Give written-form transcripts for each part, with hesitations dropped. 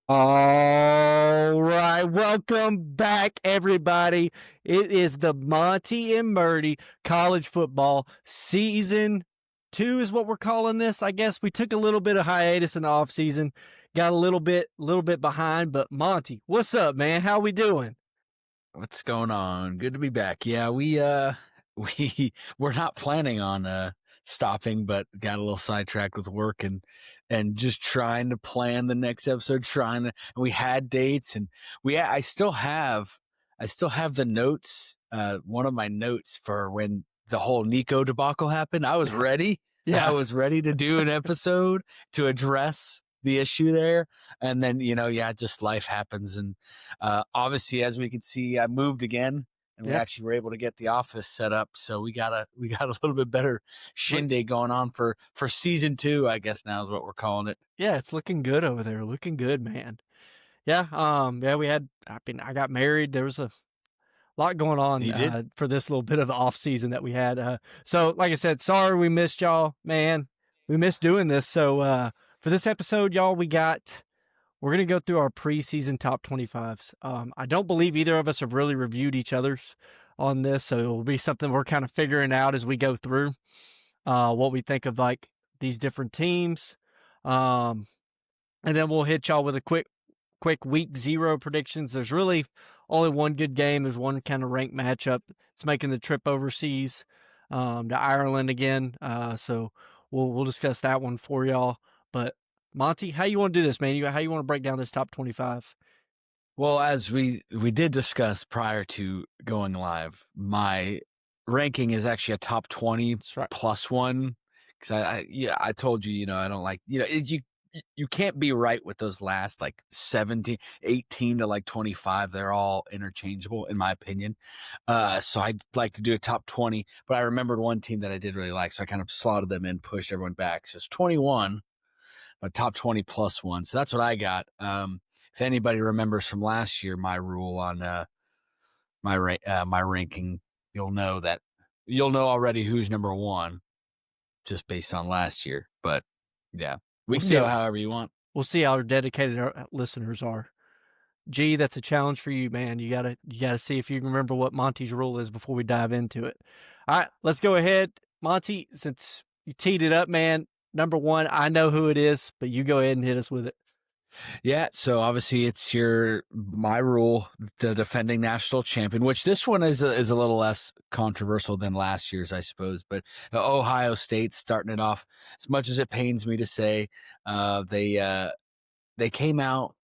All right, welcome back, everybody. It is the Monty and Murdy college football season 2 is what we're calling this. I guess we took a little bit of hiatus in the off season, got a little bit behind. But Monty, what's up, man? How we doing? What's going on? Good to be back. Yeah, we're not planning on stopping, but got a little sidetracked with work and just trying to plan the next episode. And we had dates, and I still have the notes. One of my notes for when the whole Nico debacle happened. I was ready. Yeah. I was ready to do an episode to address the issue there, and then just life happens. And obviously, as we can see, I moved again, and we actually were able to get the office set up. So we got a little bit better shindig going on for season 2, I guess now is what we're calling it. Yeah, it's looking good over there. Looking good, man. Yeah, I got married. There was a lot going on for this little bit of the off season that we had. So like I said, sorry we missed y'all, man. We missed doing this. So for this episode, y'all, we're going to go through our preseason top 25s. I don't believe either of us have really reviewed each other's on this, so it will be something we're kind of figuring out as we go through what we think of like these different teams. And then we'll hit y'all with a quick week 0 predictions. There's really only one good game. There's one kind of ranked matchup. It's making the trip overseas to Ireland again. So we'll discuss that one for y'all. But Monty, how you want to do this, man? How you want to break down this top 25? Well, as we did discuss prior to going live, my ranking is actually a top 20 plus one. Because I told you, I don't like, you can't be right with those last like 17, 18 to like 25. They're all interchangeable in my opinion. So I'd like to do a top 20, but I remembered one team that I did really like. So I kind of slotted them in, pushed everyone back. So it's 21, but top 20 plus one. So that's what I got. If anybody remembers from last year, my rule on my ranking, you'll know already who's number one just based on last year. But yeah, we can go however you want. We'll see how dedicated our listeners are. Gee, that's a challenge for you, man. You gotta see if you can remember what Monty's rule is before we dive into it. All right, let's go ahead. Monty, since you teed it up, man, number one, I know who it is, but you go ahead and hit us with it. Yeah, so obviously it's my rule, the defending national champion, which this one is a little less controversial than last year's, I suppose. But Ohio State starting it off, as much as it pains me to say, they came out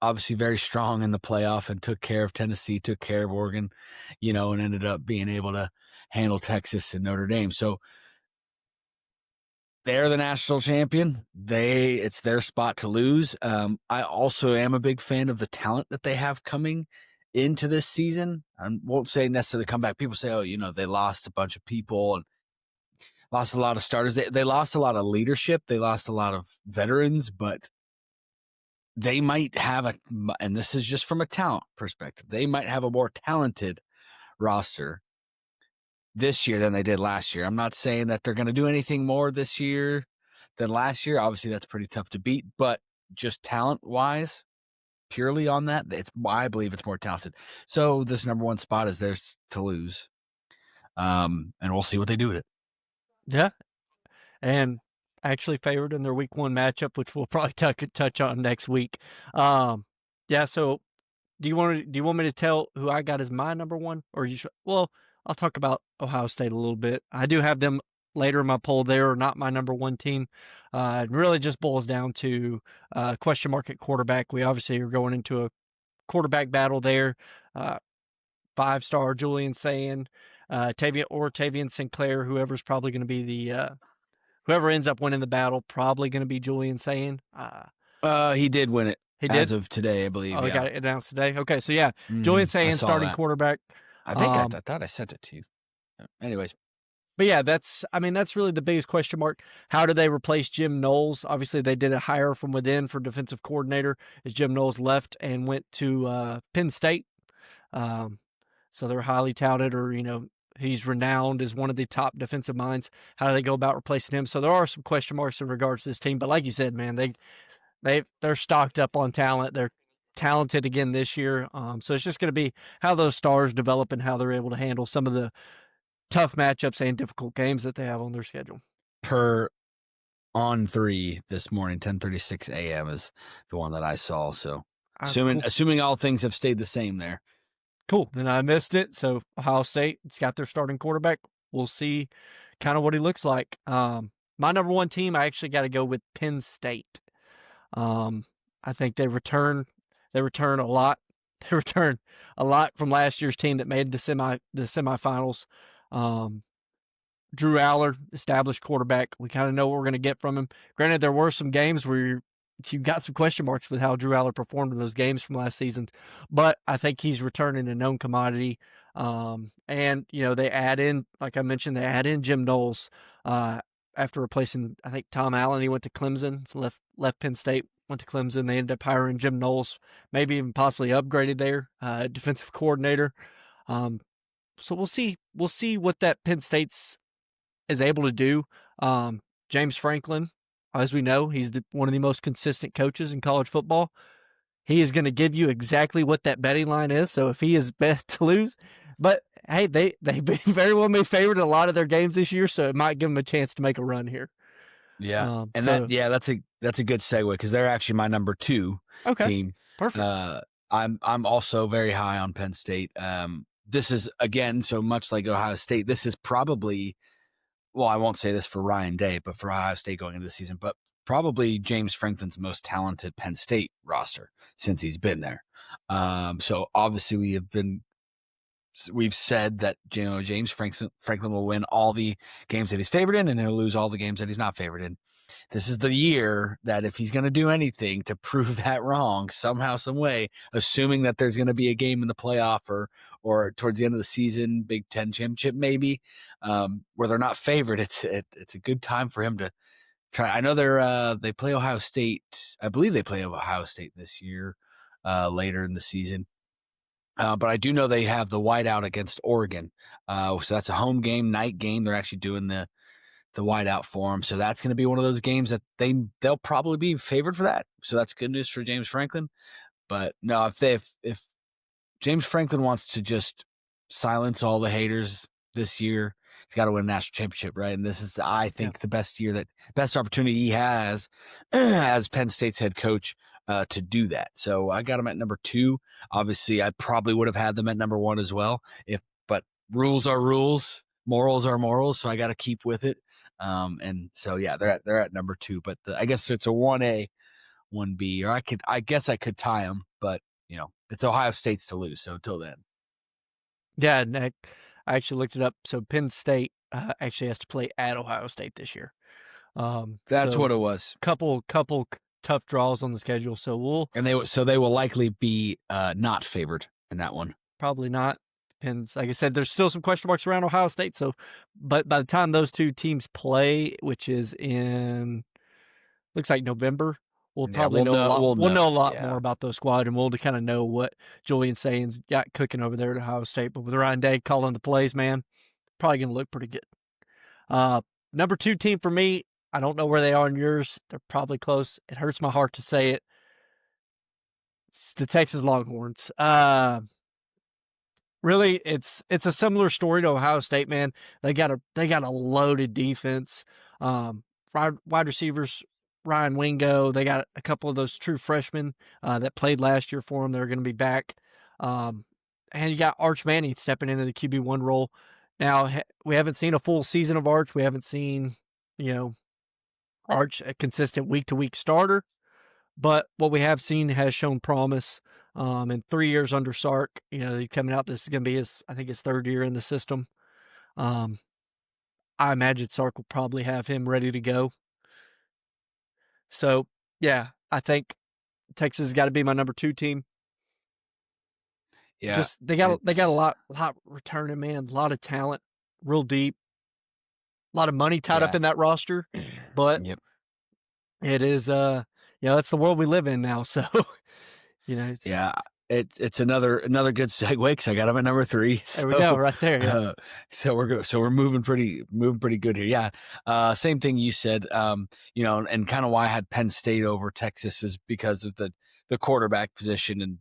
obviously very strong in the playoff and took care of Tennessee, took care of Oregon, and ended up being able to handle Texas and Notre Dame. So they're the national champion. It's their spot to lose. I also am a big fan of the talent that they have coming into this season. I won't say necessarily come back. People say, they lost a bunch of people and lost a lot of starters. They lost a lot of leadership. They lost a lot of veterans, but they might have and this is just from a talent perspective, they might have a more talented roster this year than they did last year. I'm not saying that they're going to do anything more this year than last year. Obviously, that's pretty tough to beat, but just talent-wise, purely on that, I believe it's more talented. So this number one spot is theirs to lose, and we'll see what they do with it. Yeah, and actually favored in their week 1 matchup, which we'll probably touch on next week. Yeah, so do you want me to tell who I got as my number one, or well, I'll talk about Ohio State a little bit. I do have them later in my poll. They're not my number one team. It really just boils down to question mark at quarterback. We obviously are going into a quarterback battle there. 5-star Julian Sayin, Tavian Sinclair, whoever's probably going to be whoever ends up winning the battle, probably going to be Julian Sayin. He did win it. He did? As of today, I believe. Oh, he got it announced today? Okay, so yeah, Julian Sayin starting quarterback. I think I thought I sent it to you. Anyways. But yeah, that's really the biggest question mark. How do they replace Jim Knowles? Obviously, they did a hire from within for defensive coordinator as Jim Knowles left and went to Penn State. So they're highly touted, or, he's renowned as one of the top defensive minds. How do they go about replacing him? So there are some question marks in regards to this team. But like you said, man, they're stocked up on talent. They're talented again this year. So it's just going to be how those stars develop and how they're able to handle some of the tough matchups and difficult games that they have on their schedule. Per On 3 this morning, 10:36 a.m. is the one that I saw. So assuming all things have stayed the same there. Cool. Then I missed it. So Ohio State, it's got their starting quarterback. We'll see kind of what he looks like. My number one team, I actually got to go with Penn State. I think they return a lot. They return a lot from last year's team that made the semifinals. Drew Aller, established quarterback. We kind of know what we're going to get from him. Granted, there were some games where you got some question marks with how Drew Aller performed in those games from last season, but I think he's returning a known commodity. And they add in, like I mentioned, Jim Knowles after replacing, I think, Tom Allen. He went to Clemson, so left Penn State, went to Clemson. They ended up hiring Jim Knowles, maybe even possibly upgraded there, defensive coordinator. So we'll see what that Penn State's is able to do. James Franklin, as we know, he's one of the most consistent coaches in college football. He is going to give you exactly what that betting line is. So if he is bet to lose, but hey, they very well may favored a lot of their games this year, so it might give them a chance to make a run here. Yeah, that's a good segue because they're actually my number 2 team. Perfect. I'm also very high on Penn State. This is, again, so much like Ohio State, this is probably, well, I won't say this for Ryan Day, but for Ohio State going into the season, but probably James Franklin's most talented Penn State roster since he's been there. So obviously we've said that James Franklin will win all the games that he's favored in, and he'll lose all the games that he's not favored in. This is the year that if he's going to do anything to prove that wrong somehow, some way, assuming that there's going to be a game in the playoff or towards the end of the season, Big Ten championship maybe, where they're not favored, it's a good time for him to try. I know they play Ohio State. I believe they play Ohio State this year, later in the season. But I do know they have the whiteout against Oregon. So that's a home game, night game. They're actually doing the whiteout for them. So that's going to be one of those games that they'll probably be favored for that. So that's good news for James Franklin. But no, if James Franklin wants to just silence all the haters this year, he's got to win a national championship, right? And this is, I think, the best opportunity he has as Penn State's head coach to do that. So I got him at number 2. Obviously, I probably would have had them at number 1 as well. But rules are rules, morals are morals. So I got to keep with it. And so yeah, they're at number 2. But I guess it's a 1A, 1B, or I guess I could tie them, but it's Ohio State's to lose. So until then. Yeah, Nick, I actually looked it up. So Penn State actually has to play at Ohio State this year. That's what it was. Couple tough draws on the schedule. So they will likely be not favored in that one. Probably not. Depends. Like I said, there's still some question marks around Ohio State. So, but by the time those two teams play, which is looks like November, we'll probably know a lot. We'll know a lot more about those squad, and we'll kind of know what Julian Sain's got cooking over there at Ohio State. But with Ryan Day calling the plays, man, probably going to look pretty good. Number 2 team for me, I don't know where they are in yours. They're probably close. It hurts my heart to say it. It's the Texas Longhorns. Really, it's a similar story to Ohio State, man. They got a loaded defense. Wide receivers, Ryan Wingo. They got a couple of those true freshmen that played last year for them. They're going to be back. And you got Arch Manning stepping into the QB1 role. Now, we haven't seen a full season of Arch. We haven't seen, Arch a consistent week-to-week starter. But what we have seen has shown promise. In 3 years under Sark, coming out, this is going to be his 3rd year in the system. I imagine Sark will probably have him ready to go. So, yeah, I think Texas has got to be my number 2 team. Yeah, just they got a lot returning, man. A lot of talent, real deep. A lot of money tied up in that roster, but it is that's the world we live in now. So, it's another good segue because I got him at number 3. There we go, right there. Yeah. So we're moving pretty good here. Yeah. Same thing you said. And kind of why I had Penn State over Texas is because of the quarterback position, and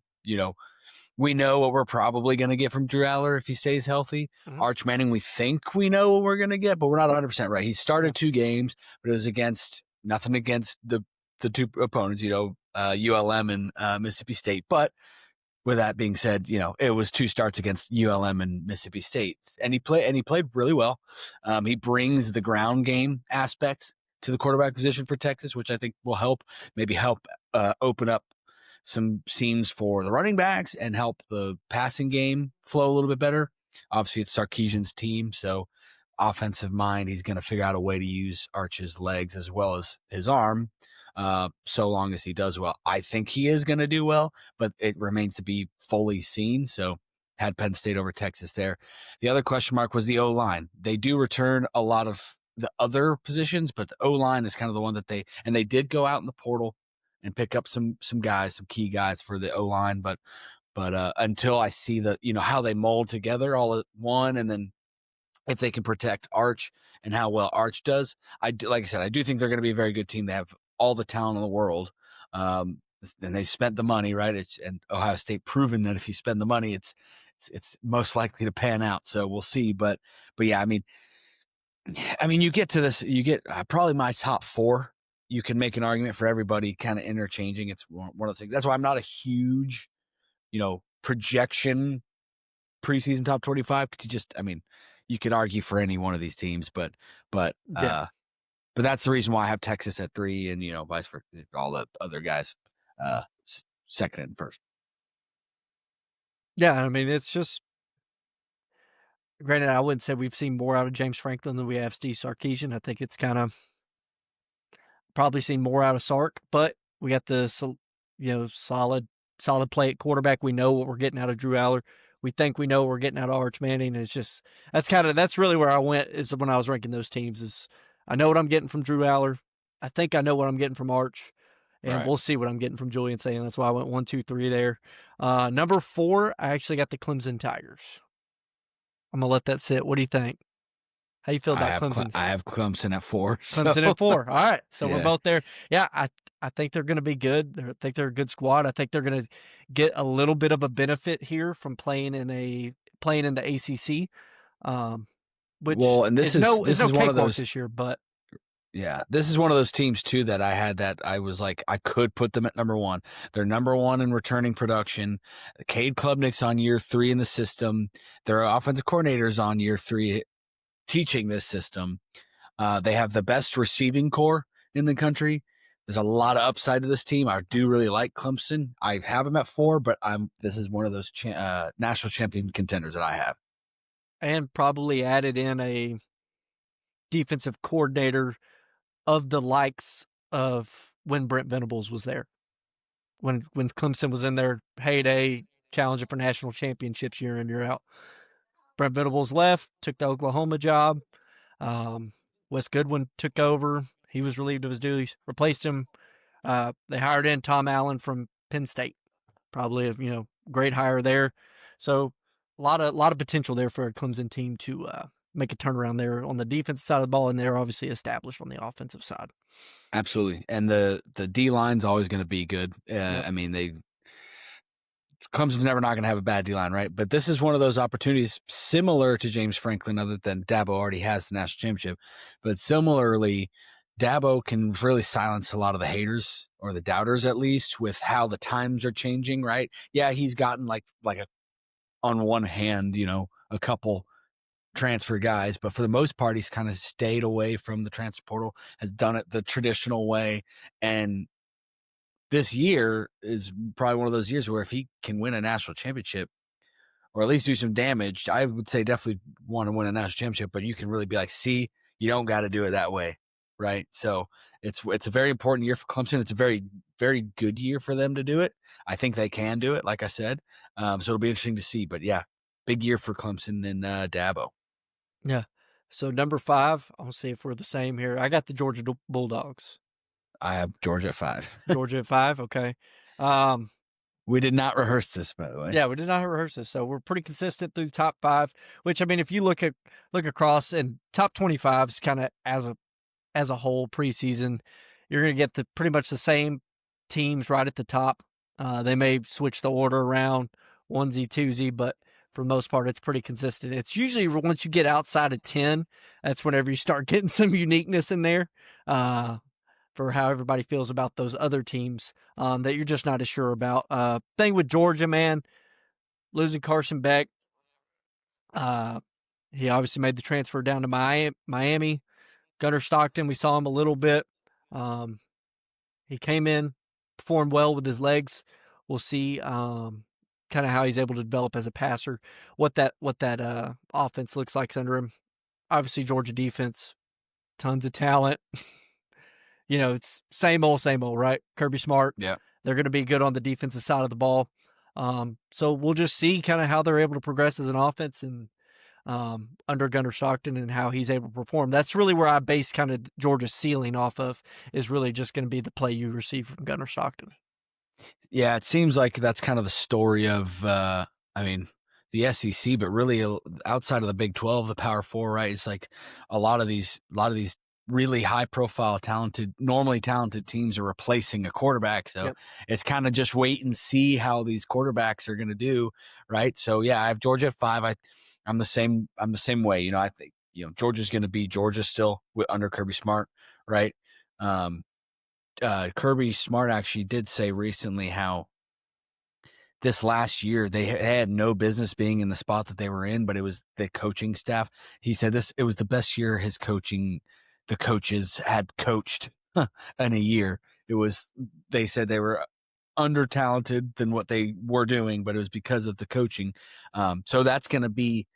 we know what we're probably going to get from Drew Aller if he stays healthy. Mhm. Arch Manning, we think we know what we're going to get, but we're not 100% right. He started 2 games, but it was nothing against the 2 opponents, ULM and Mississippi State. But with that being said, it was 2 starts against ULM and Mississippi State, and he played really well. He brings the ground game aspects to the quarterback position for Texas, which I think will help open up some seams for the running backs and help the passing game flow a little bit better. Obviously, it's Sarkisian's team, so offensive mind, he's going to figure out a way to use Arch's legs as well as his arm, so long as he does well. I think he is going to do well, but it remains to be fully seen. So had Penn State over Texas there. The other question mark was the O-line. They do return a lot of the other positions, but the O-line is kind of the one that they did go out in the portal and pick up some guys, some key guys for the O-line, but until I see how they mold together all at one, and then if they can protect Arch and how well Arch does, like I said, I do think they're going to be a very good team. They have all the talent in the world, and they spent the money, right? And Ohio State proven that if you spend the money, it's most likely to pan out. So we'll see, but yeah, I mean, you get to this, you get probably my top 4. You can make an argument for everybody kind of interchanging. It's one of the things. That's why I'm not a huge, projection preseason top 25. Because you could argue for any one of these teams, but that's the reason why I have Texas at 3, and vice versa, all the other guys second and first. Yeah, it's just, granted, I wouldn't say we've seen more out of James Franklin than we have Steve Sarkisian. I think it's kind of probably seen more out of Sark, but we got the solid play at quarterback. We know what we're getting out of Drew Aller. We think we know what we're getting out of Arch Manning. It's just that's really where I went, is when I was ranking those teams. Is I know what I'm getting from Drew Aller. I think I know what I'm getting from Arch, and Right. We'll see what I'm getting from Julian Sayin. That's why I went 1, 2, 3 there. Number 4, I actually got the Clemson Tigers. I'm gonna let that sit. What do you think? How you feel about Clemson? I have Clemson at 4. Clemson at 4. All right. So Yeah. We're both there. Yeah, I think they're going to be good. I think they're a good squad. I think they're going to get a little bit of a benefit here from playing in the ACC. Which and this is one of those this year, but yeah, this is one of those teams too that I had that I was like, I could put them at number 1. They're number 1 in returning production. Cade Klubnik's on year 3 in the system. Their offensive coordinators on year 3 teaching this system. They have the best receiving core in the country. There's a lot of upside to this team. I do really like Clemson. I have them at 4, but this is one of those national champion contenders that I have. And probably added in a defensive coordinator of the likes of when Brent Venables was there. When Clemson was in their heyday, challenging for national championships year in, year out. Brent Venables left, took the Oklahoma job. Wes Goodwin took over. He was relieved of his duties, replaced him. They hired in Tom Allen from Penn State. Probably a great hire there. So a lot of potential there for a Clemson team to make a turnaround there on the defensive side of the ball, and they're obviously established on the offensive side. Absolutely, and the D line's always going to be good. Yep. Clemson's never not going to have a bad D-line, right? But this is one of those opportunities similar to James Franklin, other than Dabo already has the national championship. But similarly, Dabo can really silence a lot of the haters, or the doubters at least, with how the times are changing, right? Yeah, he's gotten like on one hand, a couple transfer guys, but for the most part, he's kind of stayed away from the transfer portal, has done it the traditional way, and this year is probably one of those years where if he can win a national championship, or at least do some damage, I would say definitely want to win a national championship, but you can really be like, see, you don't got to do it that way, right? So it's a very important year for Clemson. It's a very, very good year for them to do it. I think they can do it, like I said. So it'll be interesting to see. But yeah, big year for Clemson and Dabo. Yeah. So number 5, I'll see if we're the same here. I got the Georgia Bulldogs. I have Georgia at 5. Georgia at 5, okay. We did not rehearse this, by the way. Yeah, we did not rehearse this, so we're pretty consistent through the top 5. Which, I mean, if you look across, and top 25 is kind of as a whole preseason, you're going to get pretty much the same teams right at the top. They may switch the order around, onesie, twosie, but for the most part, it's pretty consistent. It's usually once you get outside of 10, that's whenever you start getting some uniqueness in there. For how everybody feels about those other teams that you're just not as sure about. Thing with Georgia, man, losing Carson Beck. He obviously made the transfer down to Miami. Gunnar Stockton, we saw him a little bit. He came in, performed well with his legs. We'll see kind of how he's able to develop as a passer, what that offense looks like under him. Obviously, Georgia defense, tons of talent. It's same old, right? Kirby Smart. Yeah. They're going to be good on the defensive side of the ball. So we'll just see kind of how they're able to progress as an offense and under Gunnar Stockton and how he's able to perform. That's really where I base kind of Georgia's ceiling off of, is really just going to be the play you receive from Gunnar Stockton. Yeah, it seems like that's kind of the story of, the SEC, but really outside of the Big 12, the Power 4, right? It's like a lot of these really high-profile, normally talented teams are replacing a quarterback. So It's kind of just wait and see how these quarterbacks are going to do, right? So yeah, I have Georgia at 5. I'm the same way. I think Georgia's going to be Georgia still under Kirby Smart, right? Kirby Smart actually did say recently how this last year they had no business being in the spot that they were in, but it was the coaching staff. He said it was the best year the coaches had coached in a year. They said they were under talented than what they were doing, but it was because of the coaching. So that's going to be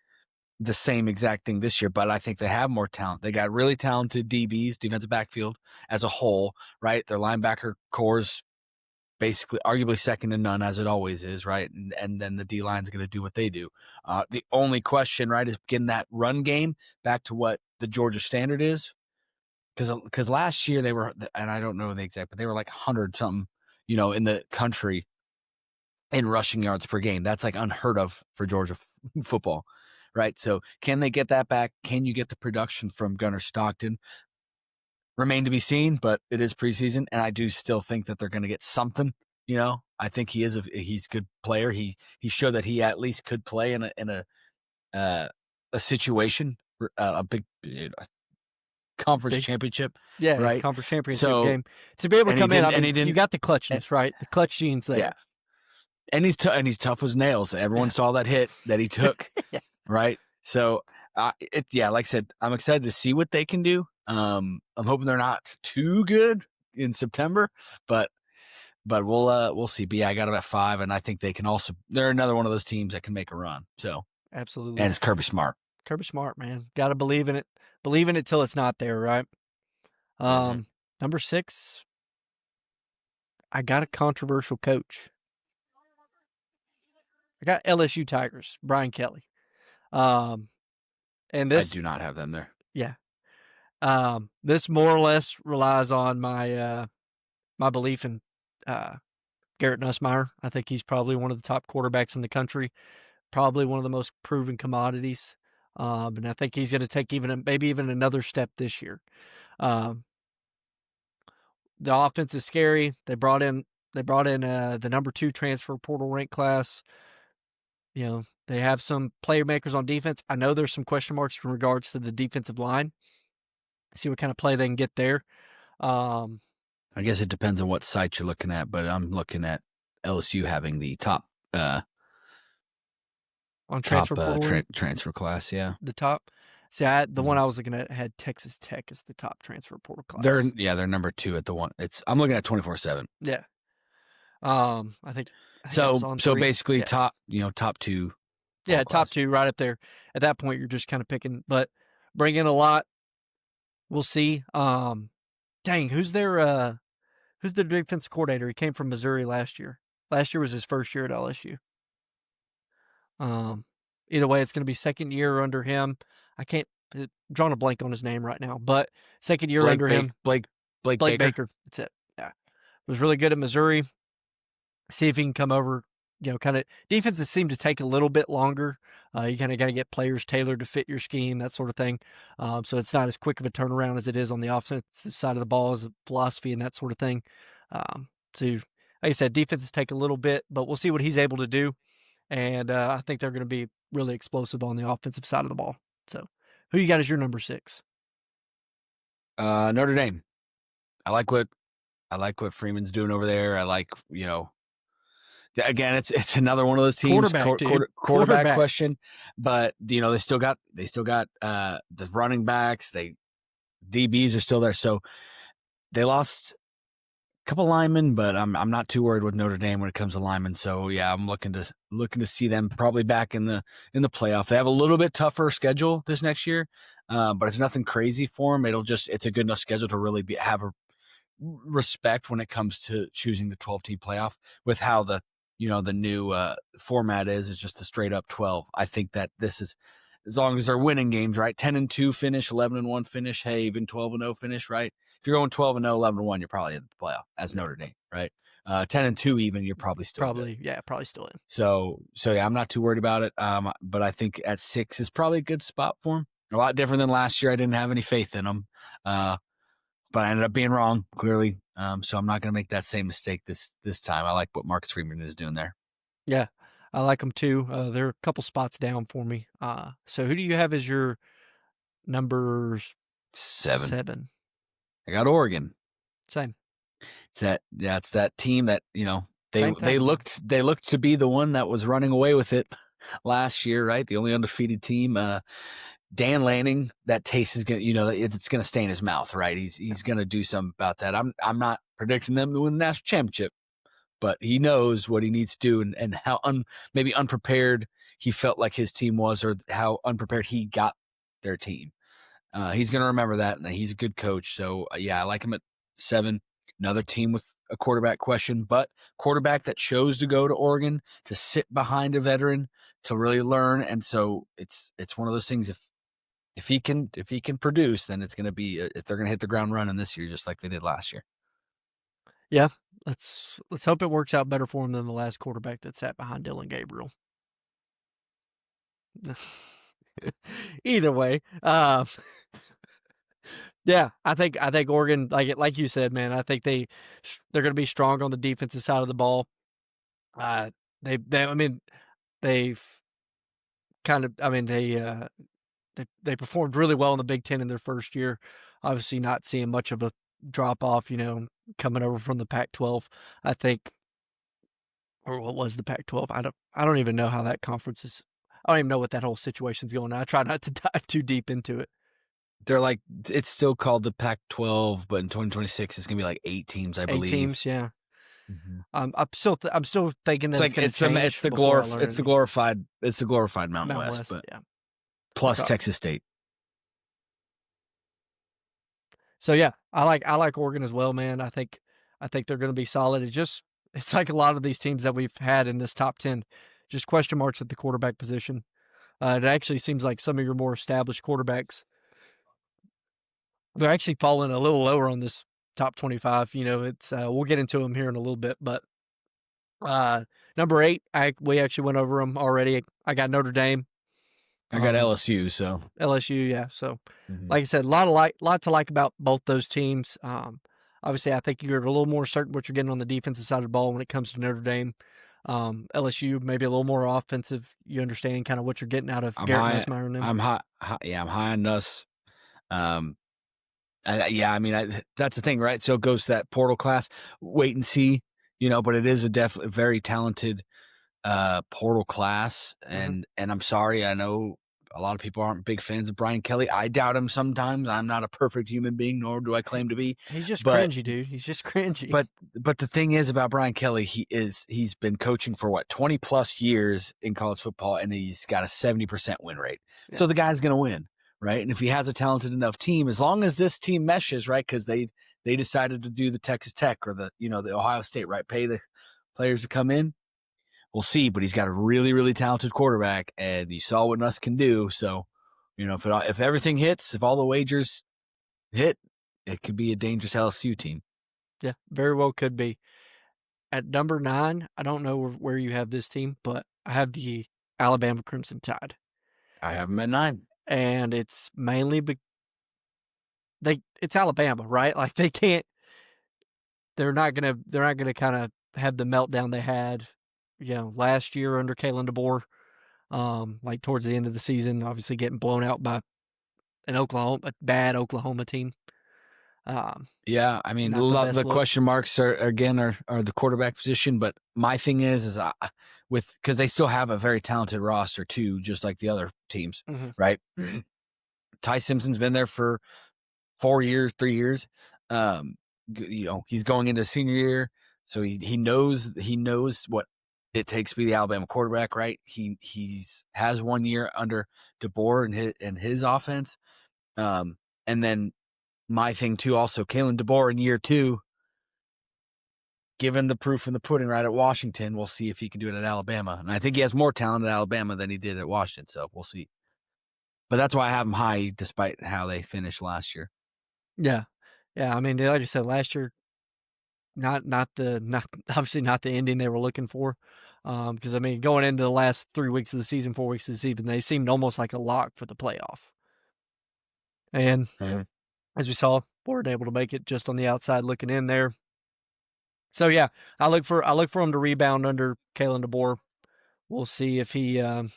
the same exact thing this year, but I think they have more talent. They got really talented DBs, defensive backfield as a whole, right? Their linebacker core is basically arguably second to none, as it always is, right? And then the D-line's going to do what they do. The only question, right, is getting that run game back to what the Georgia standard is. Because last year they were, and I don't know the exact, but they were like 100-something, in the country in rushing yards per game. That's like unheard of for Georgia football, right? So can they get that back? Can you get the production from Gunnar Stockton? Remain to be seen, but it is preseason, and I do still think that they're going to get something. I think he's a good player. He showed that he at least could play in a situation, a big conference championship. Yeah, right. Conference championship game to be able to come in. You got the clutchness, right? The clutch genes there. Yeah, and he's tough as nails. Everyone saw that hit that he took, right? So like I said, I'm excited to see what they can do. I'm hoping they're not too good in September, but we'll see. But yeah, I got them at 5, and I think they can also. They're another one of those teams that can make a run. So absolutely, and it's Kirby Smart. Kirby Smart, man, got to believe in it. Believe in it till it's not there, right? Number 6, I got a controversial coach. I got LSU Tigers, Brian Kelly. And this I do not have them there. Yeah. This more or less relies on my my belief in Garrett Nussmeier. I think he's probably one of the top quarterbacks in the country, probably one of the most proven commodities. And I think he's going to take maybe even another step this year. The offense is scary. They brought in the number 2 transfer portal rank class. They have some playmakers on defense. I know there's some question marks in regards to the defensive line. See what kind of play they can get there. I guess it depends on what site you're looking at, but I'm looking at LSU having the top on transfer portal transfer class. Yeah, the top. See, the one I was looking at had Texas Tech as the top transfer portal class. They're number 2 at the one. I'm looking at 24/7. Yeah. I think so basically yeah. top 2. Yeah, top 2 right up there. At that point, you're just kind of picking, but bring in a lot. We'll see. Dang, who's their defensive coordinator? He came from Missouri last year. Last year was his first year at LSU. Either way, it's going to be second year under him. I can't drawing a blank on his name right now, but second year under him. Blake Baker. That's it. Yeah, was really good at Missouri. see if he can come over. Kind of defenses seem to take a little bit longer. You kind of got to get players tailored to fit your scheme, that sort of thing. So it's not as quick of a turnaround as it is on the offensive side of the ball as a philosophy and that sort of thing. So, like I said, defenses take a little bit, but we'll see what he's able to do. And I think they're going to be really explosive on the offensive side of the ball. So, who you got as your number 6? Notre Dame. I like what Freeman's doing over there. I like, again, it's another one of those teams quarterback question, but they still got the running backs. DBs are still there, so they lost a couple linemen, but I'm not too worried with Notre Dame when it comes to linemen. So yeah, I'm looking to see them probably back in the playoff. They have a little bit tougher schedule this next year, but it's nothing crazy for them. It's a good enough schedule to really have a respect when it comes to choosing the 12-team playoff with how the new format is. It's just the straight up 12. I think that this is, as long as they're winning games, right? 10-2 finish, 11-1 finish. Hey, even 12-0 finish, right? If you're going 12-0, 11-1, you're probably in the playoff as Notre Dame, right? 10-2 even, you're probably still good. Probably still in. So yeah, I'm not too worried about it. But I think at 6 is probably a good spot for him. A lot different than last year. I didn't have any faith in him. But I ended up being wrong, clearly. So I'm not going to make that same mistake this time. I like what Marcus Freeman is doing there. Yeah, I like them too. They're a couple spots down for me. So who do you have as your number 7? I got Oregon. Same. It's that team that they looked to be the one that was running away with it last year, right? The only undefeated team. Dan Lanning, that taste is gonna, it's gonna stay in his mouth, right? He's gonna do something about that. I'm not predicting them to win the national championship, but he knows what he needs to do and how maybe unprepared he felt like his team was, or how unprepared he got their team. He's gonna remember that, and he's a good coach. So yeah, I like him at 7. Another team with a quarterback question, but quarterback that chose to go to Oregon to sit behind a veteran to really learn, and so it's one of those things. If he can produce, then it's going to be, if they're going to hit the ground running this year, just like they did last year. Yeah, let's hope it works out better for him than the last quarterback that sat behind Dylan Gabriel. Either way, yeah, I think Oregon, like you said, man, I think they're going to be strong on the defensive side of the ball. They performed really well in the Big Ten in their first year. Obviously, not seeing much of a drop off, coming over from the Pac-12. I think, or what was the Pac-12? I don't even know how that conference is. I don't even know what that whole situation's going on. I try not to dive too deep into it. They're it's still called the Pac-12, but in 2026 it's gonna be 8 teams, I believe. 8 teams, yeah. Mm-hmm. I'm still thinking that it's the glorified Mountain West, but yeah. Plus Texas State. So yeah, I like Oregon as well, man. I think they're going to be solid. It's like a lot of these teams that we've had in this top 10, just question marks at the quarterback position. It actually seems like some of your more established quarterbacks, they're actually falling a little lower on this top 25. It's we'll get into them here in a little bit, but number 8, we actually went over them already. I got Notre Dame. I got LSU, so LSU, yeah. So, like I said, lot to like about both those teams. Obviously, I think you're a little more certain what you're getting on the defensive side of the ball when it comes to Notre Dame. LSU maybe a little more offensive. You understand kind of what you're getting out of Garrett Nussmeier and them. I'm high on Nuss. That's the thing, right? So it goes to that portal class. Wait and see, but it is a definitely very talented portal class, and I'm sorry, I know a lot of people aren't big fans of Brian Kelly. I doubt him sometimes. I'm not a perfect human being, nor do I claim to be. He's just cringy, dude. He's just cringy. But the thing is about Brian Kelly, he's been coaching for 20 plus years in college football, and he's got a 70% win rate. Yeah. So the guy's going to win, right? And if he has a talented enough team, as long as this team meshes, right? Because they decided to do the Texas Tech or the Ohio State, right? Pay the players to come in. We'll see, but he's got a really, really talented quarterback, and you saw what Nuss can do. So, if everything hits, if all the wagers hit, it could be a dangerous LSU team. Yeah, very well could be. at number 9, I don't know where you have this team, but I have the Alabama Crimson Tide. I have them at 9. And it's mainly it's Alabama, right? Like they're not gonna kind of have the meltdown they had, last year under Kalen DeBoer. Like towards the end of the season, obviously getting blown out by a bad Oklahoma team. Yeah, I mean, Not the best the look. question marks are the quarterback position, but my thing is because they still have a very talented roster too, just like the other teams, right? Ty Simpson's been there for 4 years, 3 years. He's going into senior year, so he knows what it takes to be the Alabama quarterback, right? He's has 1 year under DeBoer and his offense, and then my thing too. Also, Kalen DeBoer in year 2, given the proof in the pudding right at Washington, we'll see if he can do it at Alabama. And I think he has more talent at Alabama than he did at Washington, so we'll see. But that's why I have him high, despite how they finished last year. Yeah, I mean, like I said, last year, not obviously not the ending they were looking for, because I mean, going into the last 3 weeks of the season, 4 weeks of the season, they seemed almost like a lock for the playoff. And as we saw, weren't able to make it just on the outside looking in there. So yeah, I look for him to rebound under Kalen DeBoer. We'll see if they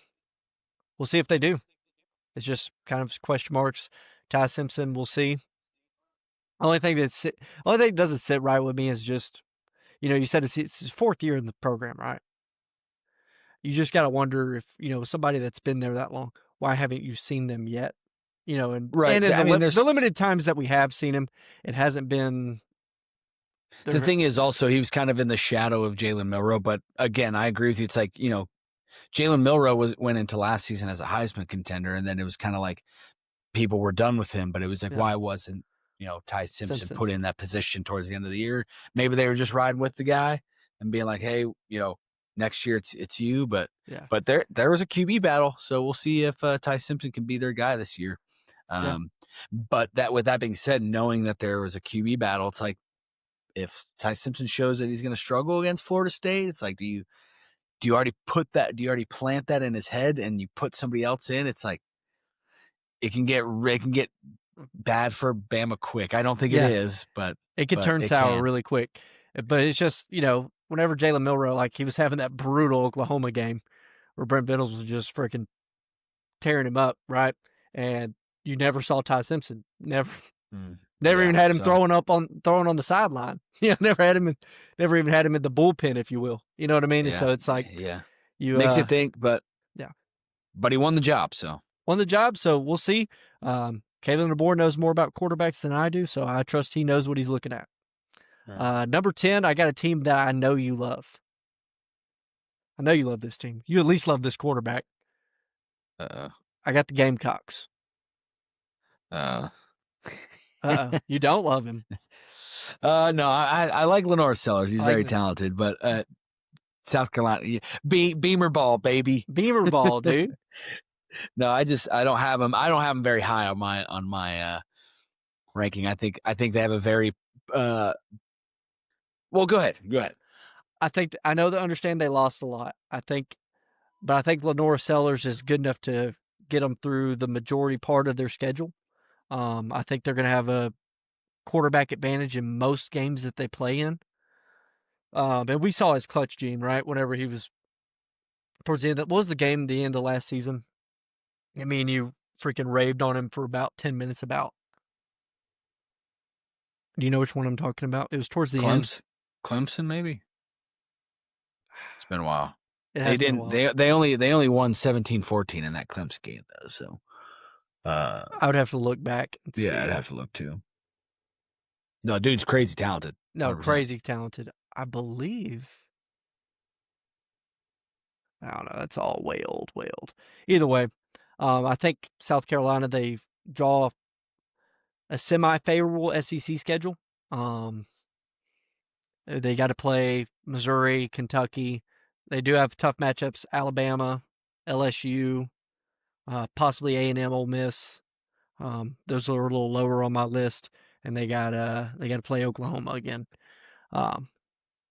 do. It's just kind of question marks. Ty Simpson, we'll see. Only thing that doesn't sit right with me is just, you said it's his 4th year in the program, right? You just got to wonder if, somebody that's been there that long, why haven't you seen them yet? Right. And in the limited times that we have seen him, it hasn't been. The thing is also he was kind of in the shadow of Jalen Milroe, but again, I agree with you. It's like, Jalen Milroe went into last season as a Heisman contender, and then it was kind of like people were done with him, but it was like, why wasn't, Ty Simpson put in that position towards the end of the year? Maybe they were just riding with the guy and being like, hey, next year it's you, but there was a QB battle, so we'll see if Ty Simpson can be their guy this year. But with that being said, knowing that there was a QB battle, it's like if Ty Simpson shows that he's going to struggle against Florida State, it's like, do you already plant that in his head and you put somebody else in? It's like it can get bad for Bama quick. I don't think it is, but it could turn sour really quick. But it's just, whenever Jalen Milroe, like he was having that brutal Oklahoma game where Brent Venables was just freaking tearing him up, right? And you never saw Ty Simpson. Never even had him throwing on the sideline. Never even had him in the bullpen, if you will. You know what I mean? So it's like, you makes you think, but he won the job. So we'll see. Kalen DeBoer knows more about quarterbacks than I do, so I trust he knows what he's looking at. Number 10, I got a team that I know you love. I know you love this team. You at least love this quarterback. I got the Gamecocks. You don't love him. No, I like Lenore Sellers. He's very talented, but South Carolina, Beamer ball, baby. Beamer ball, dude. No, I don't have him. I don't have him very high on my ranking. I think they have a very well. Go ahead. I know they understand they lost a lot. But I think Lenore Sellers is good enough to get them through the majority part of their schedule. I think they're going to have a quarterback advantage in most games that they play in. And we saw his clutch gene, right? Whenever he was towards the end, what was the game the end of last season? I mean, you freaking raved on him for about 10 minutes about. Do you know which one I'm talking about? It was towards the end. Clemson, maybe. It's been a while. They didn't. They only won 17-14 in that Clemson game, though. So I would have to look back and see. I'd have to look too. No, dude's crazy talented. No, 100%. Crazy talented. I believe. I don't know. That's all way old. Either way, I think South Carolina, they draw a semi-favorable SEC schedule. They got to play Missouri, Kentucky. They do have tough matchups: Alabama, LSU, possibly A&M, Ole Miss. Those are a little lower on my list, and they got to play Oklahoma again.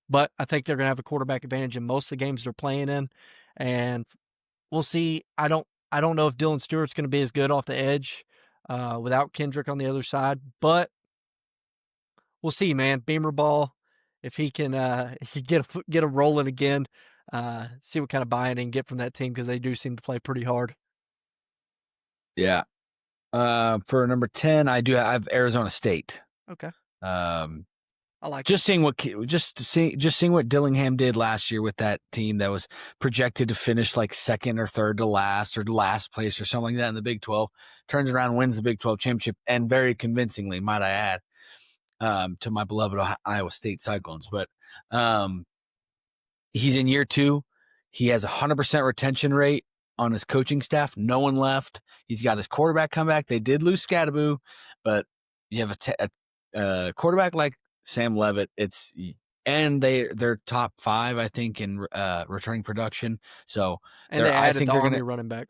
but I think they're going to have a quarterback advantage in most of the games they're playing in, and we'll see. I don't know if Dylan Stewart's going to be as good off the edge without Kendrick on the other side, but we'll see, man. Beamer ball, if he can get a rolling again, see what kind of buy-in he can get from that team because they do seem to play pretty hard. Yeah. For number 10, I have Arizona State. Okay. I like seeing what Dillingham did last year with that team that was projected to finish like second or third to last or last place or something like that in the Big 12. Turns around, wins the Big 12 championship, and very convincingly, might I add, to my beloved Iowa State Cyclones. But he's in year 2. He has 100% retention rate on his coaching staff. No one left. He's got his quarterback come back. They did lose Scadaboo, but you have a quarterback like Sam Leavitt. They're top 5, I think, in returning production. So and I think they're going to running back.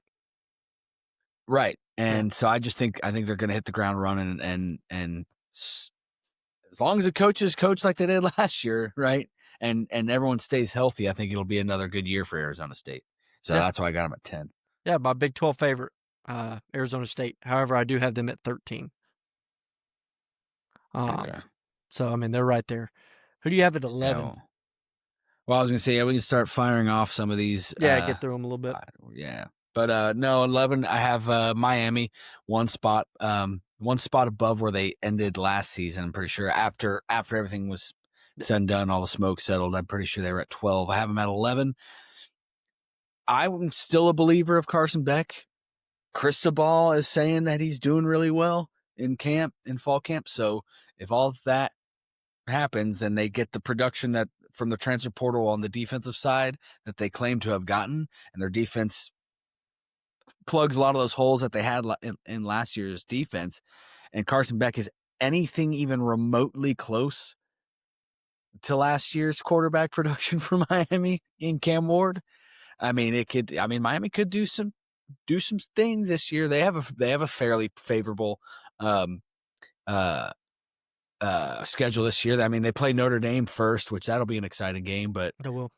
Right. And so I think they're going to hit the ground running and as long as the coaches coach like they did last year, right? And everyone stays healthy, I think it'll be another good year for Arizona State. So that's why I got them at 10. Yeah, my Big 12 favorite, Arizona State. However, I do have them at 13. So, I mean, they're right there. Who do you have at 11? Well, I was going to say, we can start firing off some of these. Yeah, get through them a little bit. Yeah. But no, 11, I have Miami, one spot above where they ended last season, I'm pretty sure. After everything was said and done, all the smoke settled, I'm pretty sure they were at 12. I have them at 11. I'm still a believer of Carson Beck. Cristobal is saying that he's doing really well in fall camp. So if all of that happens and they get the production that from the transfer portal on the defensive side that they claim to have gotten, and their defense plugs a lot of those holes that they had in last year's defense, and Carson Beck is anything even remotely close to last year's quarterback production for Miami in Cam Ward, I mean, Miami could do some things this year. They have a fairly favorable schedule this year. I mean, they play Notre Dame first, which that'll be an exciting game. But it will.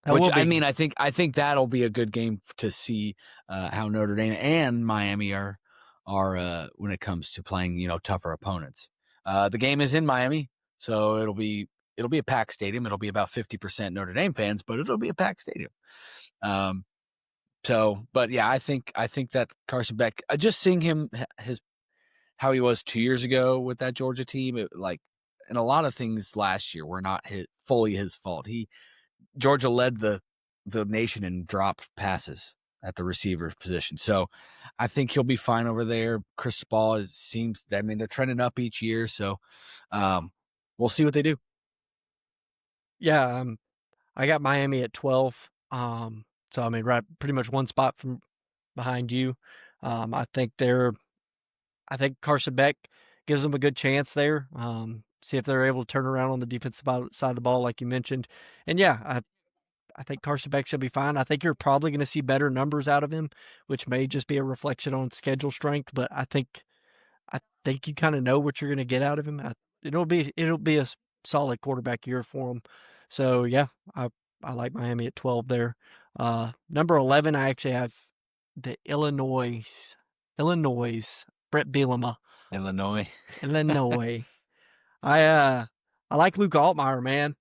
I think that'll be a good game to see how Notre Dame and Miami are when it comes to playing tougher opponents. The game is in Miami, so it'll be a packed stadium. It'll be about 50% Notre Dame fans, but it'll be a packed stadium. But yeah, I think that Carson Beck, just seeing him, how he was 2 years ago with that Georgia team, and a lot of things last year were not fully his fault. Georgia led the nation in dropped passes at the receiver position. So I think he'll be fine over there. Chris Ball they're trending up each year. So we'll see what they do. Yeah. I got Miami at 12. So I mean, right, pretty much one spot from behind you. I think Carson Beck gives them a good chance there. See if they're able to turn around on the defensive side of the ball, like you mentioned. And yeah, I think Carson Beck should be fine. I think you're probably going to see better numbers out of him, which may just be a reflection on schedule strength. But I think you kind of know what you're going to get out of him. It'll be a solid quarterback year for him. So yeah, I like Miami at 12 there. Number 11, I actually have the Illinois, Brett Bielema. Illinois. I like Luke Altmaier, man.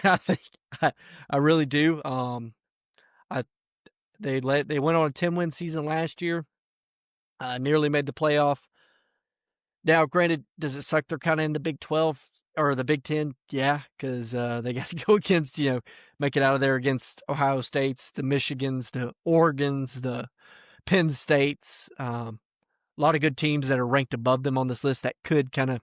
I think I really do. They went on a 10-win season last year. Nearly made the playoff. Now, granted, does it suck they're kind of in the Big 12 or the Big 10? Yeah, because they got to go against, make it out of there against Ohio States, the Michigans, the Oregons, the Penn States. A lot of good teams that are ranked above them on this list that could kind of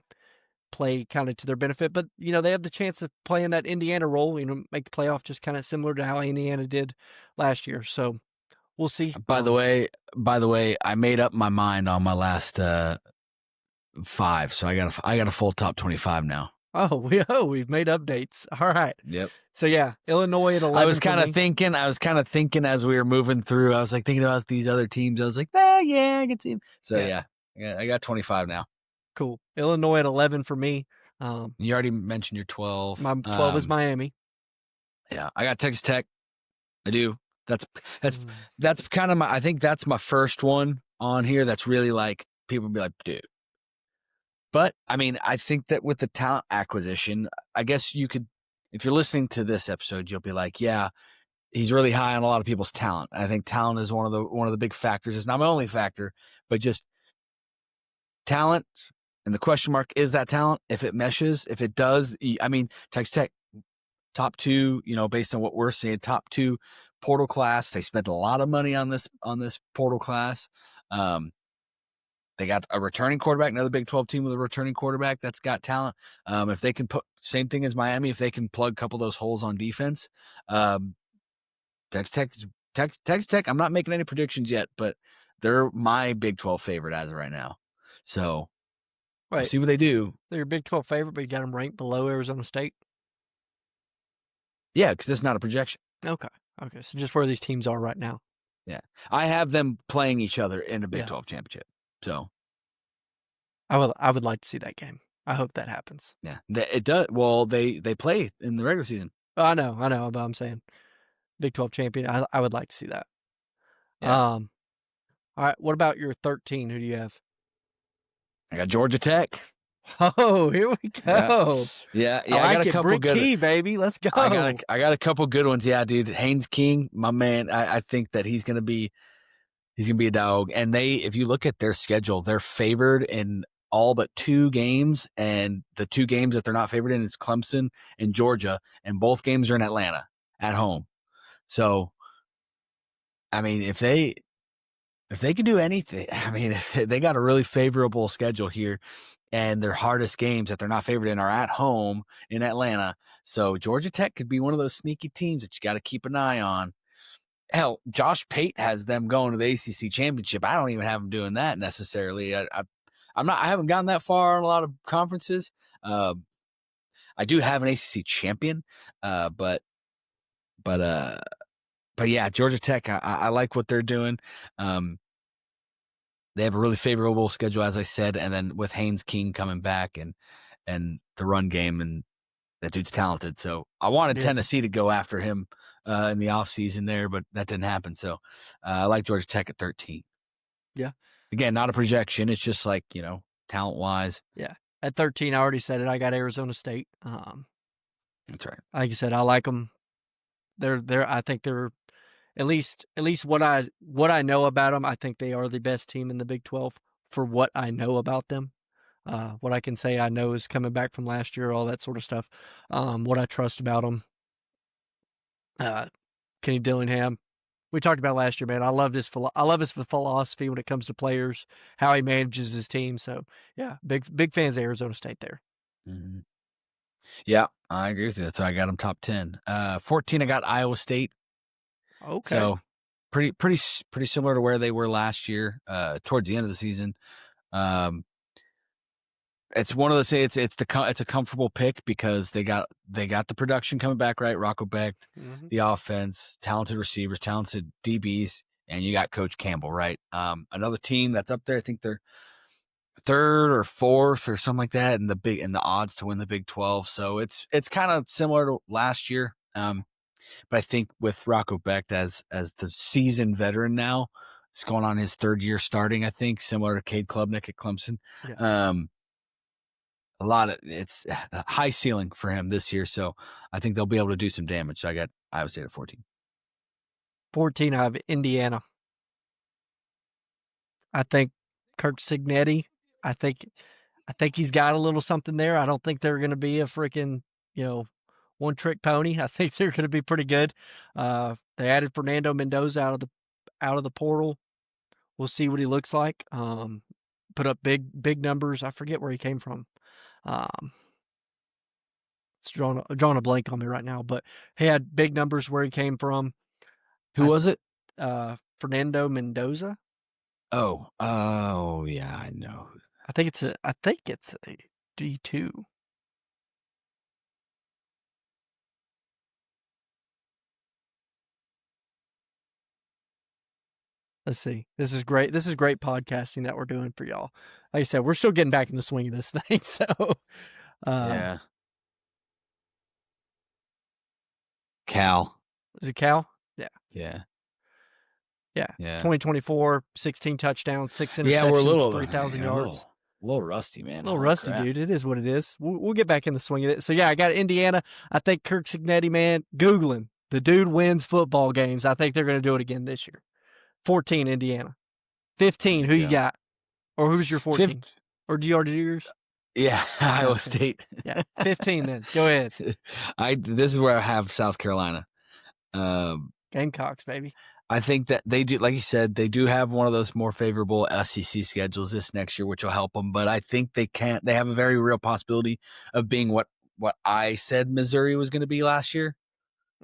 play kind of to their benefit. But, they have the chance of playing that Indiana role, make the playoff just kind of similar to how Indiana did last year. So we'll see. By the way, I made up my mind on my last 5, so I got a full top 25 now. Oh, we've made updates. All right. Yep. So yeah, Illinois at 11. I was kind of thinking as we were moving through. I was thinking about these other teams. I was like, yeah, I can see them. So yeah, I got 25 now. Cool. Illinois at 11 for me. You already mentioned your 12. My 12 is Miami. Yeah, I got Texas Tech. I do. That's kind of I think that's my first one on here that's really like, people be like, dude. But, I mean, I think that with the talent acquisition, I guess you could, if you're listening to this episode, you'll be like, yeah, he's really high on a lot of people's talent. I think talent is one of the big factors. It's not my only factor, but just talent. And the question mark is that talent. If it meshes, if it does, I mean, Texas Tech, top 2, based on what we're seeing, top 2 portal class. They spent a lot of money on this portal class. They got a returning quarterback, another Big 12 team with a returning quarterback that's got talent. If they can put, same thing as Miami, if they can plug a couple of those holes on defense, Texas Tech, I'm not making any predictions yet, but they're my Big 12 favorite as of right now. So we'll see what they do. They're your Big 12 favorite, but you got them ranked below Arizona State? Yeah, because it's not a projection. Okay. So just where these teams are right now. Yeah. I have them playing each other in a Big 12 championship. So I would like to see that game. I hope that happens. Yeah. It does. Well, they play in the regular season. I know, but I'm saying Big 12 champion. I would like to see that. Yeah. All right. What about your 13? Who do you have? I got Georgia Tech. Oh, here we go. Yeah. I got a couple good. Key, baby. Let's go. I got a couple good ones. Yeah, dude. Haynes King, my man. I think that he's gonna be a dog. And if you look at their schedule, they're favored in all but 2 games, and the 2 games that they're not favored in is Clemson and Georgia, and both games are in Atlanta at home. So, I mean, if they can do anything, I mean, if they got a really favorable schedule here, and their hardest games that they're not favored in are at home in Atlanta. So Georgia Tech could be one of those sneaky teams that you got to keep an eye on. Hell, Josh Pate has them going to the ACC championship. I don't even have them doing that necessarily. I haven't gotten that far in a lot of conferences. I do have an ACC champion, but yeah, Georgia Tech. I like what they're doing. They have a really favorable schedule, as I said, and then with Haynes King coming back and the run game, and that dude's talented. So I wanted Tennessee to go after him in the offseason there, but that didn't happen. So I like Georgia Tech at 13. Yeah. Again, not a projection. It's just like, talent-wise. Yeah. At 13, I already said it. I got Arizona State. That's right. Like you said, I like them. I think they're at least what I know about them. I think they are the best team in the Big 12 for what I know about them. What I can say I know is coming back from last year, all that sort of stuff. What I trust about them. Kenny Dillingham, we talked about last year, man. I love his philosophy when it comes to players, how he manages his team. So yeah, big fans of Arizona State there. Mm-hmm. Yeah, I agree with you. That's why I got them top 10. 14, I got Iowa State. Okay. So pretty similar to where they were last year, towards the end of the season. It's one of those. It's a comfortable pick because they got the production coming back, right? Rocco Becht, the offense, talented receivers, talented DBs, and you got Coach Campbell, right? Another team that's up there. I think they're 3rd or 4th or something like that, and the odds to win the Big 12. So it's kind of similar to last year. But I think with Rocco Becht as the seasoned veteran now, it's going on his 3rd year starting. I think similar to Cade Klubnik at Clemson. Yeah. It's a high ceiling for him this year, so I think they'll be able to do some damage. So I got Iowa State at 14. 14, I have Indiana. I think Kirk Cignetti. I think he's got a little something there. I don't think they're going to be a freaking one-trick pony. I think they're going to be pretty good. They added Fernando Mendoza out of the portal. We'll see what he looks like. Put up big numbers. I forget where he came from. It's drawing a blank on me right now, but he had big numbers where he came from. Who was it? Fernando Mendoza. Oh, yeah, I know. I think it's a D2. Let's see. This is great. This is great podcasting that we're doing for y'all. Like I said, we're still getting back in the swing of this thing. So, Yeah. Cal. Is it Cal? Yeah. Yeah. Yeah. Yeah. 2024, 16 touchdowns, 6 interceptions, Yeah, we're a little 3,000 yards. A little rusty, man. A little Holy rusty, crap. dude. It is what it is. We'll get back in the swing of it. So, yeah, I got Indiana. I think Kirk Cignetti, man, Google him. The dude wins football games. I think they're going to do it again this year. 14, Indiana. 15, who you got? Or who's your 14? Or do you already do yours? Yeah, Iowa State. Yeah, 15 then. Go ahead. This is where I have South Carolina. Gamecocks, baby. I think that they do, like you said, they do have one of those more favorable SEC schedules this next year, which will help them. But I think they have a very real possibility of being what I said Missouri was going to be last year.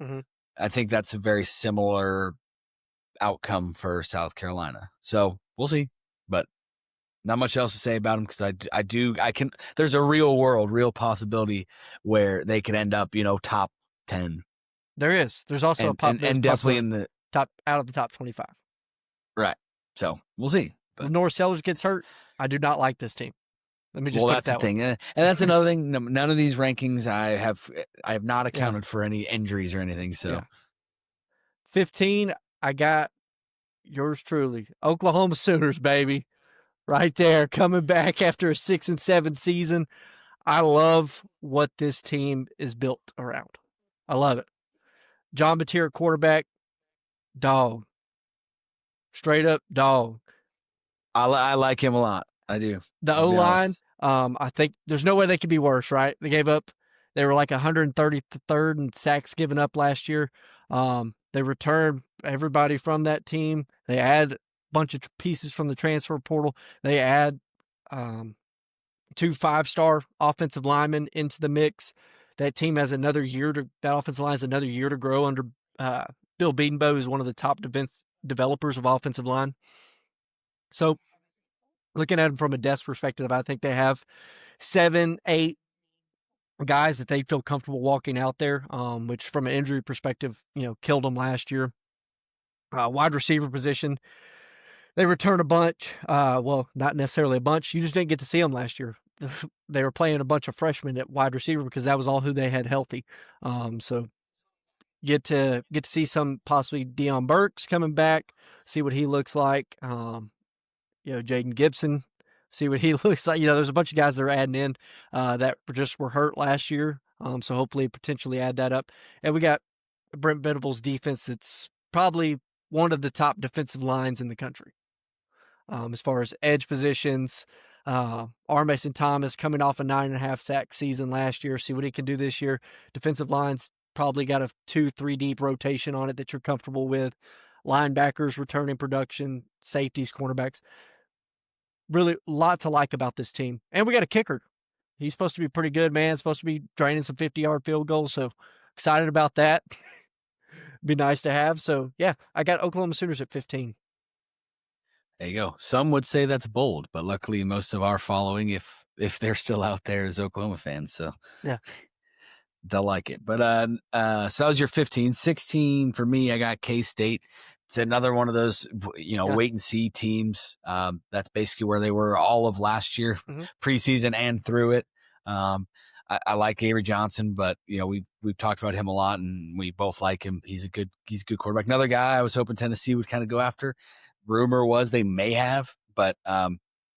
Mm-hmm. I think that's a very similar outcome for South Carolina. So we'll see. But not much else to say about them because I can. There's a real possibility where they could end up, top 10. There is. There's also and definitely in the out of the top 25. Right. So we'll see. But if Norris Sellers gets hurt, I do not like this team. Let me just put that's that the thing. And that's another thing. None of these rankings I have not accounted for any injuries or anything. So 15, I got yours truly. Oklahoma Sooners, baby. Right there, coming back after a 6-7 season. I love what this team is built around. I love it. John Batir, quarterback, dog. Straight up dog. I like him a lot. I do. The O-line, I think there's no way they could be worse, right? They were like 133rd in sacks given up last year. They returned everybody from that team. They add a bunch of pieces from the transfer portal. They add 2 5-star offensive linemen into the mix. That team has that offensive line has another year to grow under Bill Bedenbaugh, who's one of the top developers of offensive line. So looking at them from a depth perspective, I think they have 7, 8 guys that they feel comfortable walking out there, which from an injury perspective, killed them last year. Wide receiver position, they return a bunch. Well, not necessarily a bunch. You just didn't get to see them last year. They were playing a bunch of freshmen at wide receiver because that was all who they had healthy. So get to see some possibly Deion Burks coming back, see what he looks like. Jaden Gibson, see what he looks like. There's a bunch of guys that are adding in that just were hurt last year. So hopefully potentially add that up. And we got Brent Venables' defense that's probably one of the top defensive lines in the country. As far as edge positions, R. Mason Thomas coming off a 9.5 sack season last year. See what he can do this year. Defensive lines probably got a 2-3 deep rotation on it that you're comfortable with. Linebackers returning production, safeties, cornerbacks. Really a lot to like about this team. And we got a kicker. He's supposed to be pretty good, man. Supposed to be draining some 50-yard field goals. So excited about that. Be nice to have. So, yeah, I got Oklahoma Sooners at 15. There you go. Some would say that's bold, but luckily most of our following, if they're still out there, is Oklahoma fans. So yeah, they'll like it. But so that was your 15. 16 for me, I got K-State. It's another one of those, wait and see teams. That's basically where they were all of last year, preseason and through it. I like Avery Johnson, but we've talked about him a lot, and we both like him. He's a good quarterback. Another guy I was hoping Tennessee would kind of go after. Rumor was they may have, but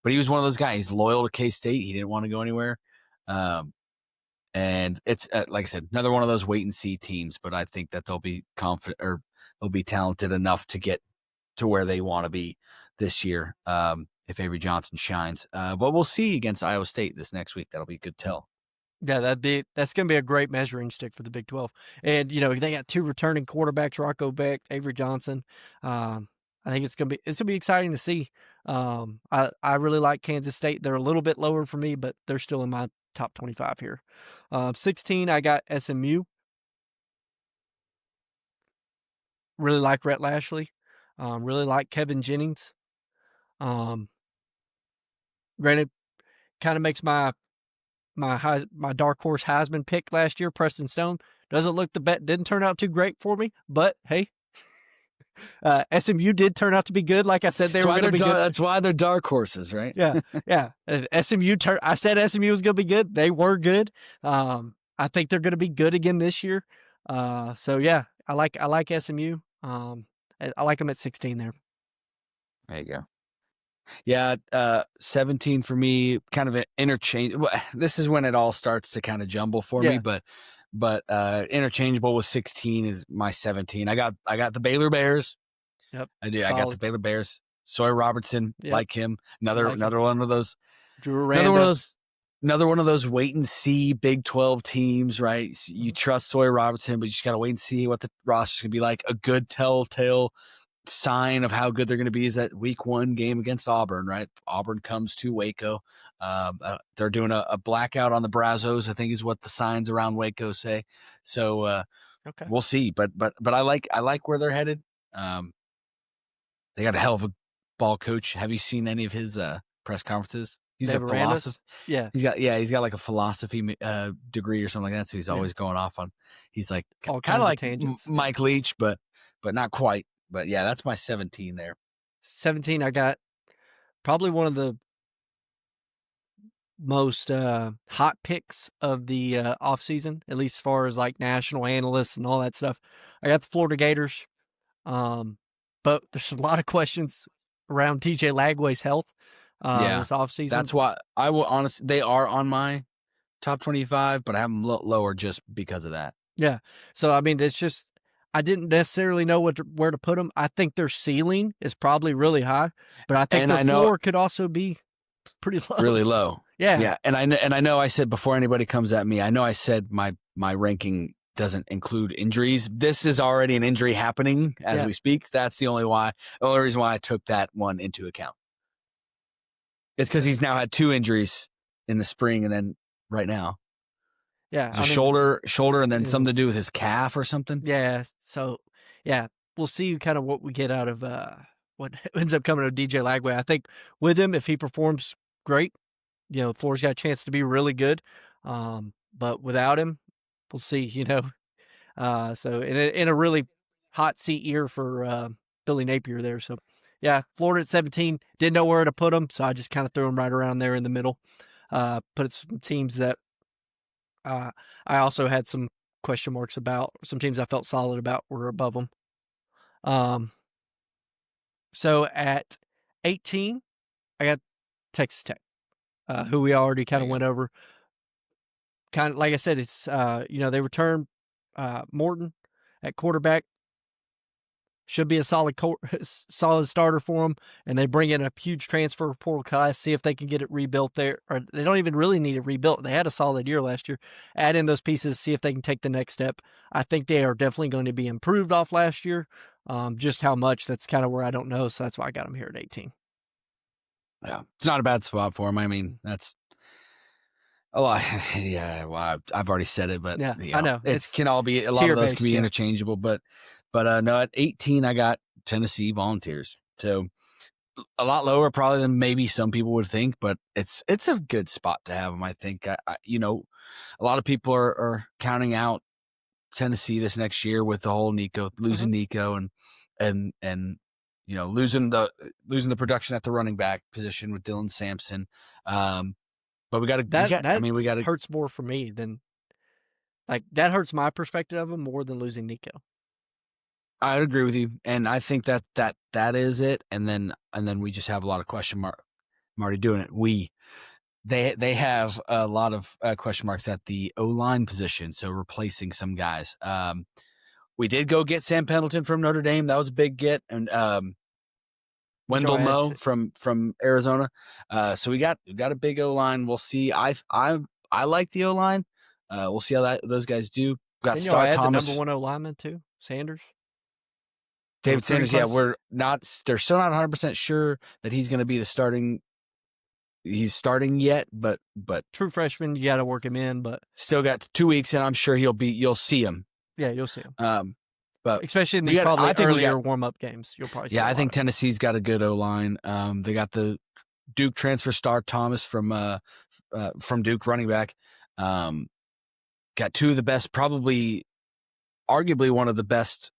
he was one of those guys. He's loyal to K-State. He didn't want to go anywhere. And it's like I said, another one of those wait and see teams. But I think that they'll be confident, or they'll be talented enough to get to where they want to be this year. If Avery Johnson shines, but we'll see against Iowa State this next week. That'll be a good tell. Yeah, that's going to be a great measuring stick for the Big 12. And they got 2 returning quarterbacks, Rocco Beck, Avery Johnson. I think it's gonna be exciting to see. I really like Kansas State. They're a little bit lower for me, but they're still in my top 25 here. 16, I got SMU. Really like Rhett Lashley. Really like Kevin Jennings. Granted, kind of makes my dark horse Heisman pick last year, Preston Stone. Doesn't look the bet didn't turn out too great for me, but hey, SMU did turn out to be good. Like I said, they were going to be good. That's why they're dark horses, right? Yeah. SMU, I said SMU was going to be good. They were good. I think they're going to be good again this year. So yeah, I like SMU. I like them at 16 there. There you go. Yeah, 17 for me, kind of an interchange. This is when it all starts to kind of jumble for me, but interchangeable with 16 is my 17. I got the Baylor Bears. Yep, I do. solid. I got the Baylor Bears. Sawyer Robertson, like him. Another one of those. Drew Aranda. Another one of those wait and see Big 12 teams, right? You trust Sawyer Robertson, but you just got to wait and see what the roster's going to be like. A good telltale sign of how good they're going to be is that week 1 game against Auburn, right? Auburn comes to Waco. They're doing a blackout on the Brazos, I think is what the signs around Waco say. So we'll see. But I like where they're headed. They got a hell of a ball coach. Have you seen any of his press conferences? He's a philosopher. Yeah. He's got like a philosophy degree or something like that. So he's always going off on. He's like kind of like tangents. Mike Leach, but not quite. But yeah, that's my 17 there. 17, I got probably one of the most hot picks of the offseason, at least as far as like national analysts and all that stuff. I got the Florida Gators. But there's a lot of questions around TJ Lagway's health this offseason. That's why I will honestly, they are on my top 25, but I have them lower just because of that. Yeah. So, I mean, it's just, I didn't necessarily know where to put them. I think their ceiling is probably really high, but I think their floor could also be pretty low. Really low. Yeah. Yeah. And I know I said before anybody comes at me, I know I said my ranking doesn't include injuries. This is already an injury happening as we speak. That's the only reason why I took that one into account. It's because he's now had 2 injuries in the spring and then right now. Yeah. Shoulder, and then something to do with his calf or something. Yeah. So, yeah, we'll see kind of what we get out of what ends up coming to DJ Lagway. I think with him, if he performs great, Florida's got a chance to be really good. But without him, we'll see, So in a really hot seat year for Billy Napier there. So, yeah, Florida at 17, didn't know where to put them, so I just kind of threw them right around there in the middle. Put some teams that I also had some question marks about. Some teams I felt solid about were above them. So at 18, I got Texas Tech, who we already kind of went over. Kind of like I said, it's they returned Morton at quarterback. Should be a solid starter for them, and they bring in a huge transfer portal class. See if they can get it rebuilt there, or they don't even really need it rebuilt. They had a solid year last year. Add in those pieces, see if they can take the next step. I think they are definitely going to be improved off last year. Just how much, that's kind of where I don't know. So that's why I got them here at 18. Yeah, it's not a bad spot for them. I mean, that's a lot. Yeah, well, I've already said it, but I know it can all be a lot of those can be interchangeable, but no, at 18 I got Tennessee Volunteers, so a lot lower probably than maybe some people would think, but it's a good spot to have them. I think a lot of people are counting out Tennessee this next year with the whole losing Nico and losing the production at the running back position with Dylan Sampson. But we got to hurts more for me than that hurts my perspective of him more than losing Nico. I agree with you, and I think that is it. And then we just have a lot of question mark. I'm already doing it. They have a lot of question marks at the O-line position, so replacing some guys. We did go get Sam Pendleton from Notre Dame. That was a big get, and Wendell Moe from Arizona. So we got a big O-line. We'll see. I like the O-line. We'll see how those guys do. Got Star Thomas, the number 1 O-lineman too, Sanders. David Sanders. Yeah, they're still not 100% sure that he's going to be he's starting yet, but true freshman, you got to work him in, but still got 2 weeks, and I'm sure you'll see him. Yeah, you'll see him. But especially in these earlier warm-up games, you'll probably see I think Tennessee's got a good O-line. They got the Duke transfer Star Thomas from Duke, running back. Got 2 of the best, probably arguably one of the best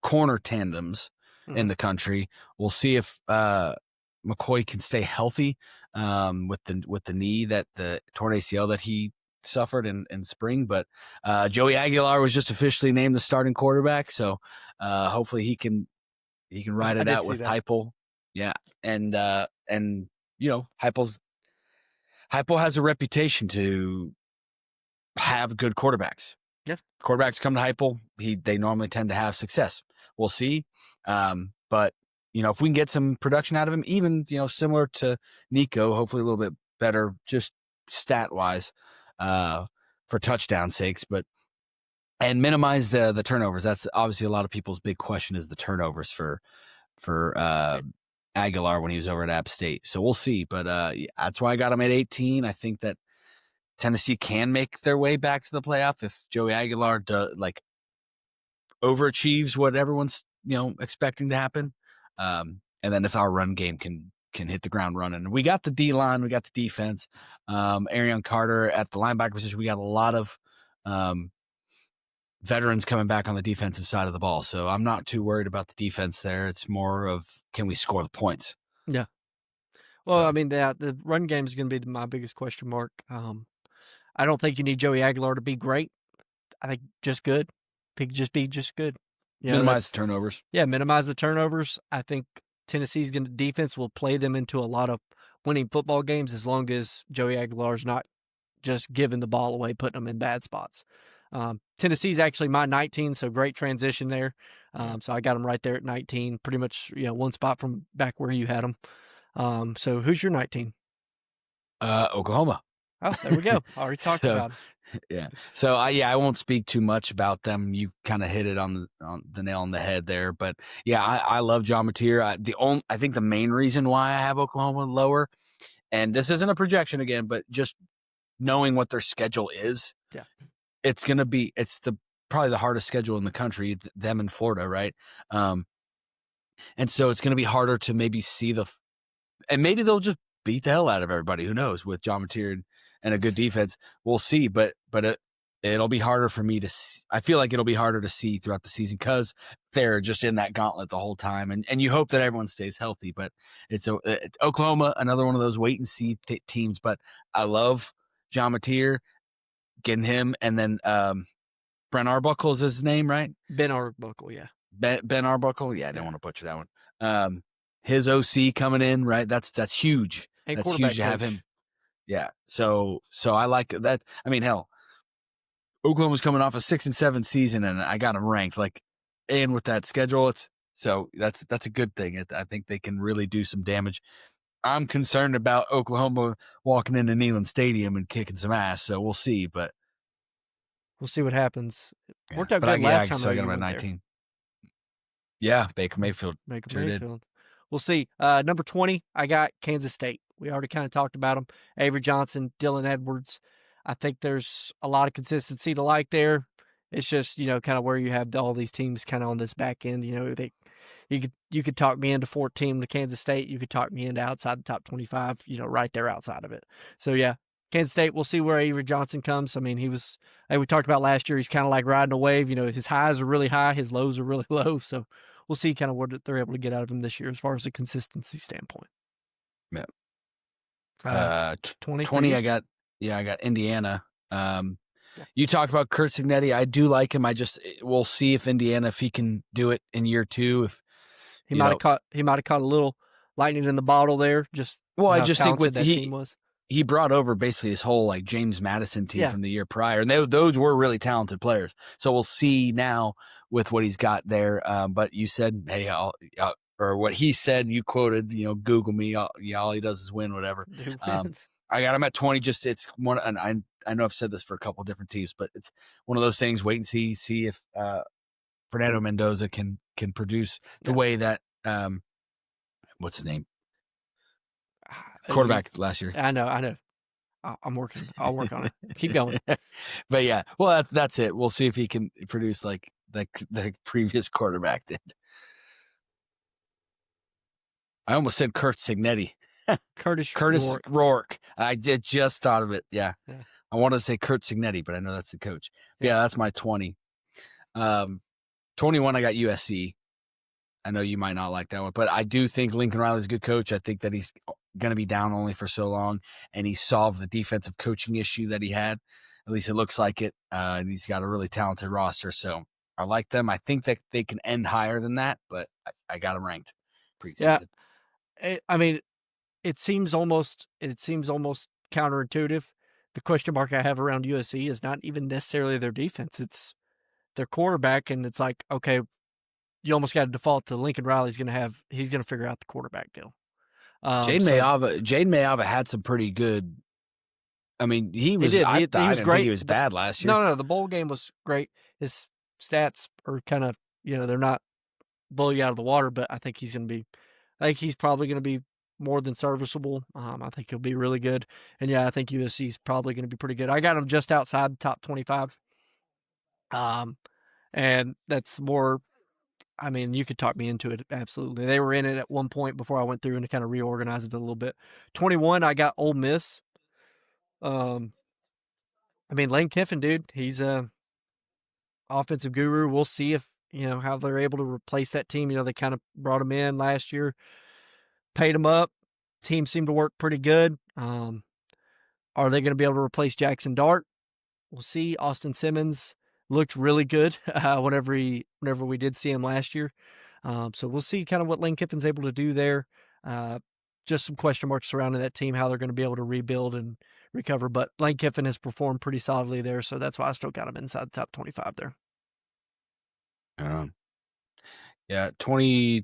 corner tandems in the country. We'll see if McCoy can stay healthy with the knee, that the torn ACL that he suffered in spring. But Joey Aguilar was just officially named the starting quarterback, so hopefully he can ride it out with Heupel. Yeah, and Heupel has a reputation to have good quarterbacks. Yeah, quarterbacks come to Heupel, they normally tend to have success. We'll see, but if we can get some production out of him, even similar to Nico, hopefully a little bit better, just stat wise, for touchdown sakes, and minimize the turnovers. That's obviously a lot of people's big question, is the turnovers for Aguilar when he was over at App State. So we'll see, but that's why I got him at 18. I think that Tennessee can make their way back to the playoff if Joey Aguilar overachieves what everyone's expecting to happen, and then if our run game can hit the ground running. We got the D line, we got the defense. Arion Carter at the linebacker position. We got a lot of veterans coming back on the defensive side of the ball, so I'm not too worried about the defense there. It's more of, can we score the points? Yeah. Well, I mean, the run game is going to be my biggest question mark. I don't think you need Joey Aguilar to be great. I think just good. He could just be just good. Minimize the turnovers. Yeah, minimize the turnovers. I think Tennessee's defense will play them into a lot of winning football games as long as Joey Aguilar's not just giving the ball away, putting them in bad spots. Tennessee's actually my 19, so great transition there. So I got them right there at 19, pretty much one spot from back where you had them. So who's your 19? Oklahoma. Oh, there we go. Already talked about them. Yeah. So I won't speak too much about them. You kind of hit it on the nail on the head there. But yeah, I love John Mateer. I think the main reason why I have Oklahoma lower, and this isn't a projection again, but just knowing what their schedule is, yeah, it's probably the hardest schedule in the country, them in Florida, right? And so it's going to be harder to maybe see and maybe they'll just beat the hell out of everybody. Who knows? With John Mateer and a good defense, we'll see. But it'll be harder for me to see. I feel like it'll be harder to see throughout the season because they're just in that gauntlet the whole time. And you hope that everyone stays healthy. But it's Oklahoma, another one of those wait and see teams. But I love John Mateer, getting him, and then Brent Arbuckle is his name, right? Ben Arbuckle, yeah. Ben Arbuckle, yeah. I didn't want to butcher that one. His OC coming in, right? That's huge. And that's huge to have him. Yeah. So I like that. I mean, hell, Oklahoma's coming off a 6-7 season, and I got them ranked. And with that schedule, that's a good thing. I think they can really do some damage. I'm concerned about Oklahoma walking into Neyland Stadium and kicking some ass. So we'll see, but we'll see what happens. Yeah. Worked out good last time. So I got them at 19. There. Yeah, Baker Mayfield. Did. We'll see. Number 20, I got Kansas State. We already kind of talked about them. Avery Johnson, Dylan Edwards. I think there's a lot of consistency to like there. It's just, kind of where you have all these teams kind of on this back end. You could talk me into 14 to Kansas State. You could talk me into outside the top 25, right there outside of it. So, yeah, Kansas State, we'll see where Avery Johnson comes. I mean, we talked about last year, he's kind of like riding a wave. His highs are really high, his lows are really low. So we'll see kind of what they're able to get out of him this year as far as a consistency standpoint. Yeah. 20, I got Indiana. You talked about Kurt Cignetti. I do like him. We'll see if Indiana, if he can do it in year 2. If he might have caught a little lightning in the bottle there. I just think with he brought over basically his whole James Madison team from the year prior, and those were really talented players. So we'll see now with what he's got there. But you said, hey, or what he said, you quoted, Google me. All he does is win, whatever. I got him at 20. It's one, and I know I've said this for a couple of different teams, but it's one of those things. Wait and see if Fernando Mendoza can produce the way that what's his name, quarterback last year. I know. I'm working. I'll work on it. Keep going. But yeah, well, that's it. We'll see if he can produce like the previous quarterback did. I almost said Kurt Cignetti. Curtis Rourke. I just thought of it. Yeah. I wanted to say Kurt Cignetti, but I know that's the coach. Yeah, that's my 20. 21, I got USC. I know you might not like that one, but I do think Lincoln Riley's a good coach. I think that he's going to be down only for so long, and he solved the defensive coaching issue that he had. At least it looks like it. And he's got a really talented roster, so I like them. I think that they can end higher than that, but I got them ranked preseason. Yeah, I mean, it seems almost counterintuitive. The question mark I have around USC is not even necessarily their defense; it's their quarterback, and it's like, okay, you almost got to default to Lincoln Riley's going to figure out the quarterback deal. Jaden Mayava had some pretty good. I mean, he was. I didn't think he was bad last year. No, the bowl game was great. His stats are kind of, they're not blow you out of the water, but I think he's probably going to be more than serviceable. I think he'll be really good. And yeah, I think USC is probably going to be pretty good. I got him just outside the top 25. And that's more, I mean, you could talk me into it. Absolutely. They were in it at one point before I went through and kind of reorganized it a little bit. 21, I got Ole Miss. I mean, Lane Kiffin, dude, he's a offensive guru. We'll see if, how they're able to replace that team. They kind of brought him in last year, paid him up. Team seemed to work pretty good. Are they going to be able to replace Jackson Dart? We'll see. Austin Simmons looked really good whenever we did see him last year. So we'll see kind of what Lane Kiffin's able to do there. Just some question marks surrounding that team, how they're going to be able to rebuild and recover. But Lane Kiffin has performed pretty solidly there, so that's why I still got him inside the top 25 there. Yeah, 20.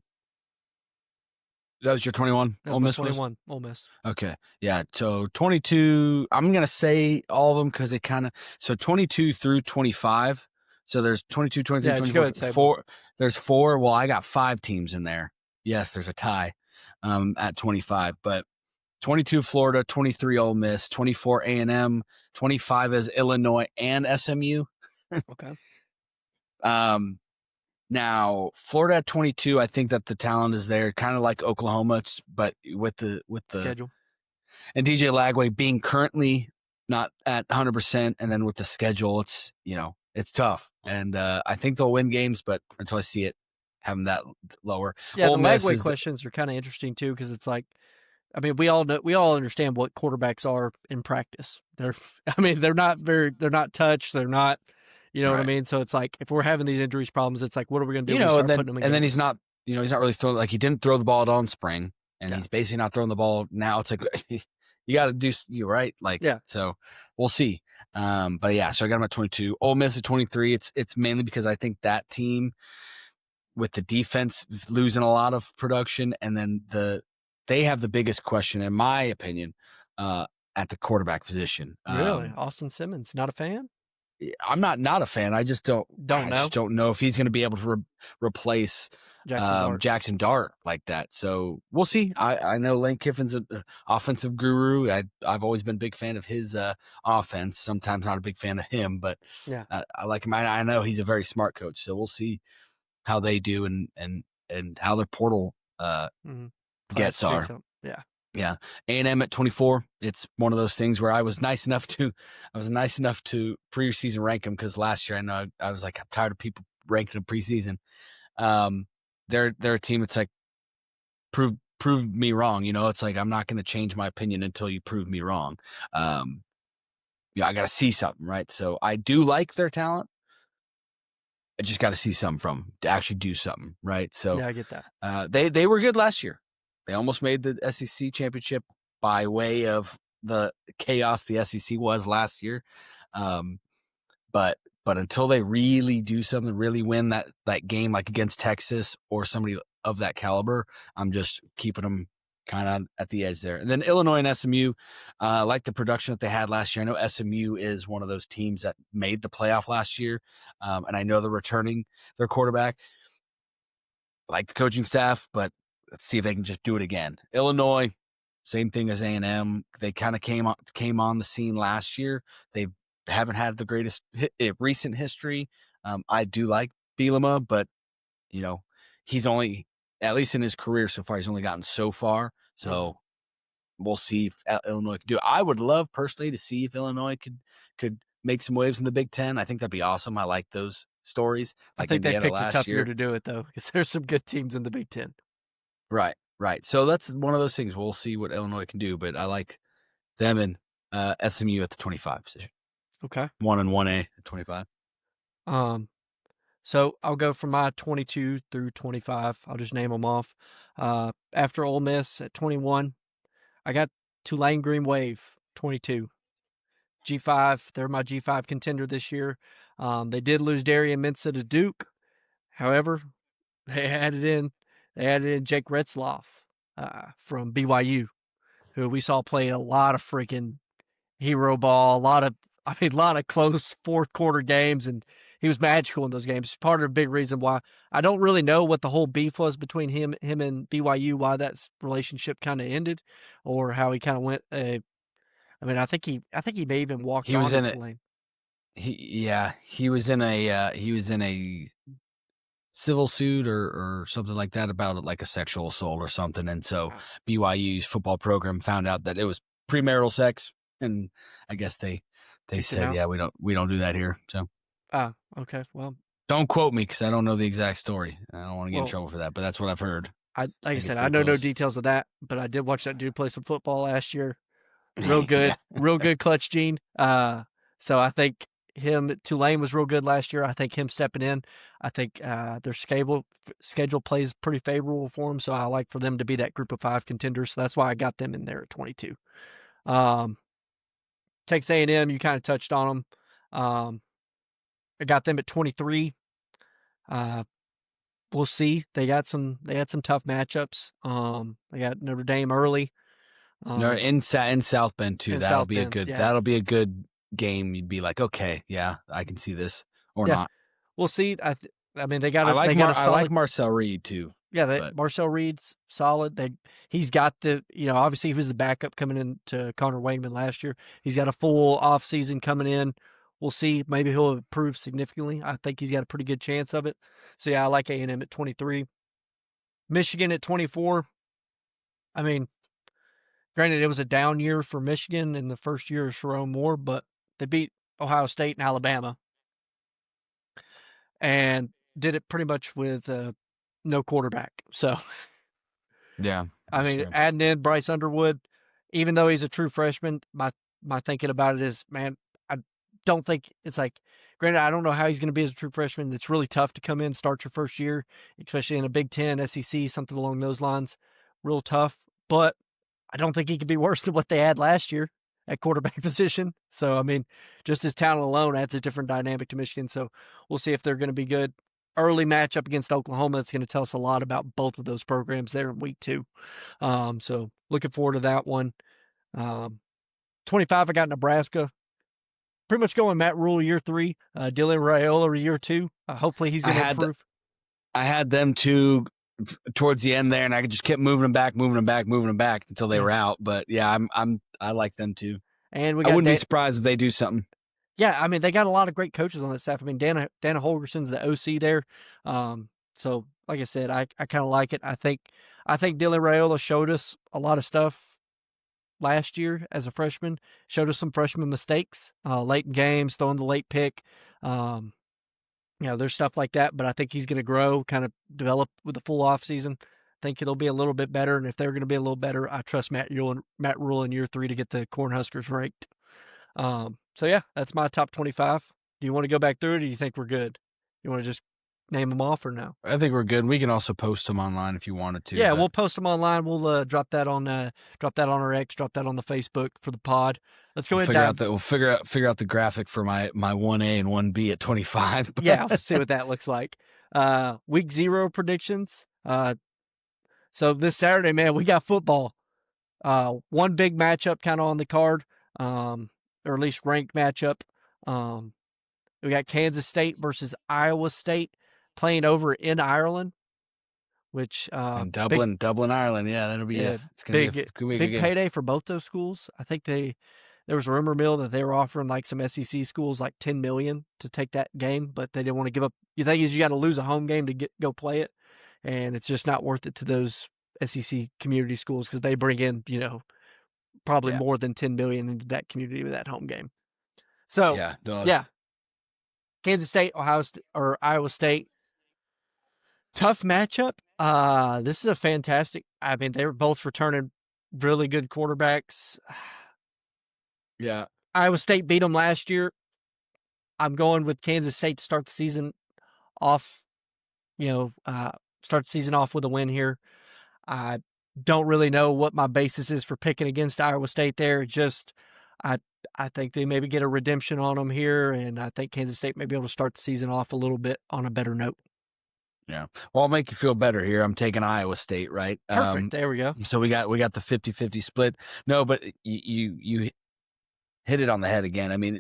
That was your 21? Ole Miss 21, Ole Miss. Okay. Yeah, so 22, I'm going to say all of them because they kind of, so 22 through 25. So there's 22, 23, yeah, 24, 4. There's 4. Well, I got 5 teams in there. Yes, there's a tie at 25. But 22 Florida, 23 Ole Miss, 24 A&M, 25 is Illinois and SMU. Okay. Now, Florida at 22, I think that the talent is there, kind of like Oklahoma, but with the schedule. And DJ Lagway being currently not at 100%, and then with the schedule, it's it's tough. And I think they'll win games, but until I see it having that lower. Yeah, the Lagway questions are kind of interesting too, because it's like, I mean, we all understand what quarterbacks are in practice. They're not touched. They're not. You know what I mean? So it's like, if we're having these injuries problems, it's like, what are we going to do? And then he's not, he's not really throwing, like he didn't throw the ball at all in spring, and he's basically not throwing the ball now. It's like, you got to do, right? Like, so we'll see. But yeah, so I got him at 22. Ole Miss at 23. It's mainly because I think that team with the defense is losing a lot of production, and then they have the biggest question, in my opinion, at the quarterback position. Really? Austin Simmons, not a fan? I'm not a fan. I just don't know if he's going to be able to replace Jackson Dart like that. So we'll see. I know Lane Kiffin's an offensive guru. I've always been a big fan of his offense. Sometimes not a big fan of him, but I like him. I know he's a very smart coach. So we'll see how they do and how their portal gets are. Yeah. A&M at 24. It's one of those things where I was nice enough to preseason rank them, because last year I was like, I'm tired of people ranking them preseason. They're a team that's like, prove me wrong. It's like, I'm not going to change my opinion until you prove me wrong. I got to see something, right? So I do like their talent. I just got to see something from them to actually do something, right? So yeah, I get that. They were good last year. They almost made the SEC championship by way of the chaos the SEC was last year. But until they really do something, really win that game, like against Texas or somebody of that caliber, I'm just keeping them kind of at the edge there. And then Illinois and SMU, like the production that they had last year. I know SMU is one of those teams that made the playoff last year, and I know they're returning their quarterback. I like the coaching staff, but let's see if they can just do it again. Illinois, same thing as A&M. They kind of came on the scene last year. They haven't had the greatest recent history. I do like Bielema, but he's only, at least in his career so far, he's only gotten so far. So we'll see if Illinois can do it. I would love personally to see if Illinois could make some waves in the Big Ten. I think that'd be awesome. I like those stories I like think they Indiana picked a last tough year year. to do it, though, because there's some good teams in the Big Ten. Right. So that's one of those things. We'll see what Illinois can do, but I like them and SMU at the 25 position. Okay. 1 and 1A at 25. So I'll go from my 22 through 25. I'll just name them off. After Ole Miss at 21, I got Tulane Green Wave, 22. G5, they're my G5 contender this year. They did lose Darian Mensah to Duke. However, they added in Jake Retzloff from BYU, who we saw play a lot of freaking hero ball, a lot of close fourth quarter games, and he was magical in those games. Part of the big reason why I don't really know what the whole beef was between him and BYU, why that relationship kind of ended, or how he kind of went. I think he may even walked on to Tulane. He was in a civil suit or something like that about like a sexual assault or something, and so BYU's football program found out that it was premarital sex, and I guess they said, yeah, we don't do that here. So okay, well, don't quote me because I don't know the exact story. I don't want to get in trouble for that, but that's what I've heard. Like I said, I know no details of that, but I did watch that dude play some football last year. Real good, real good clutch gene. So I think Tulane was real good last year. I think him stepping in, I think their schedule plays pretty favorable for them. So I like for them to be that group of 5 contenders. So that's why I got them in there at 22. Texas A&M, you kind of touched on them. I got them at 23. We'll see. They had some tough matchups. They got Notre Dame early. In South Bend too. That'll be a good game. You'd be like, okay, yeah, I can see this or not. We'll see. I mean, they got. I like Marcel Reed too. Yeah, Marcel Reed's solid. He's got obviously he was the backup coming into Connor Wayman last year. He's got a full offseason coming in. We'll see. Maybe he'll improve significantly. I think he's got a pretty good chance of it. So yeah, I like A&M at 23. Michigan at 24. I mean, granted, it was a down year for Michigan in the first year of Sharon Moore, but they beat Ohio State and Alabama, and did it pretty much with no quarterback. So, yeah, I mean, adding in Bryce Underwood, even though he's a true freshman, my thinking about it is, man, I don't think it's like. Granted, I don't know how he's going to be as a true freshman. It's really tough to come in, start your first year, especially in a Big Ten, SEC, something along those lines. Real tough, but I don't think he could be worse than what they had last year at quarterback position. So, I mean, just his talent alone adds a different dynamic to Michigan. So we'll see if they're going to be good. Early matchup against Oklahoma, that's going to tell us a lot about both of those programs there in week 2. So looking forward to that one. 25, I got Nebraska. Pretty much going Matt Rule year 3, Dylan Raiola year 2. Hopefully he's going to improve. I had them too towards the end there, and I just kept moving them back until they were out. But yeah, I like them too. And I wouldn't be surprised if they do something. Yeah, I mean, they got a lot of great coaches on that staff. I mean, Dana Holgerson's the OC there. So like I said, I kind of like it. I think Dylan Raiola showed us a lot of stuff last year as a freshman, showed us some freshman mistakes, late in games, throwing the late pick. There's stuff like that, but I think he's going to grow, kind of develop with the full offseason. I think it'll be a little bit better, and if they're going to be a little better, I trust Matt Rule in year 3 to get the Cornhuskers ranked. So yeah, that's my top 25. Do you want to go back through it, or do you think we're good? You want to just name them off or no? I think we're good. We can also post them online if you wanted to. Yeah, we'll post them online. We'll drop that on our X, drop that on the Facebook for the pod. Let's go ahead. We'll figure out the graphic for my 1A and 1B at 25. Yeah, we'll see what that looks like. Week 0 predictions. So this Saturday, man, we got football. One big matchup kind of on the card, or at least ranked matchup. We got Kansas State versus Iowa State playing over in Ireland, which in Dublin, Ireland. Yeah, that'll be it's gonna be a big payday for both those schools. I think there was a rumor mill that they were offering like some SEC schools like $10 million to take that game, but they didn't want to give up. The thing is, you got to lose a home game to go play it, and it's just not worth it to those SEC community schools because they bring in probably more than $10 million into that community with that home game. So Kansas State, Iowa State. Tough matchup. This is a fantastic. I mean, they were both returning really good quarterbacks. Yeah. Iowa State beat them last year. I'm going with Kansas State to start the season off. Start the season off with a win here. I don't really know what my basis is for picking against Iowa State there. Just I think they maybe get a redemption on them here, and I think Kansas State may be able to start the season off a little bit on a better note. Yeah. Well, I'll make you feel better here. I'm taking Iowa State, right? Perfect. There we go. So we got the 50-50 split. No, but you hit it on the head again. I mean,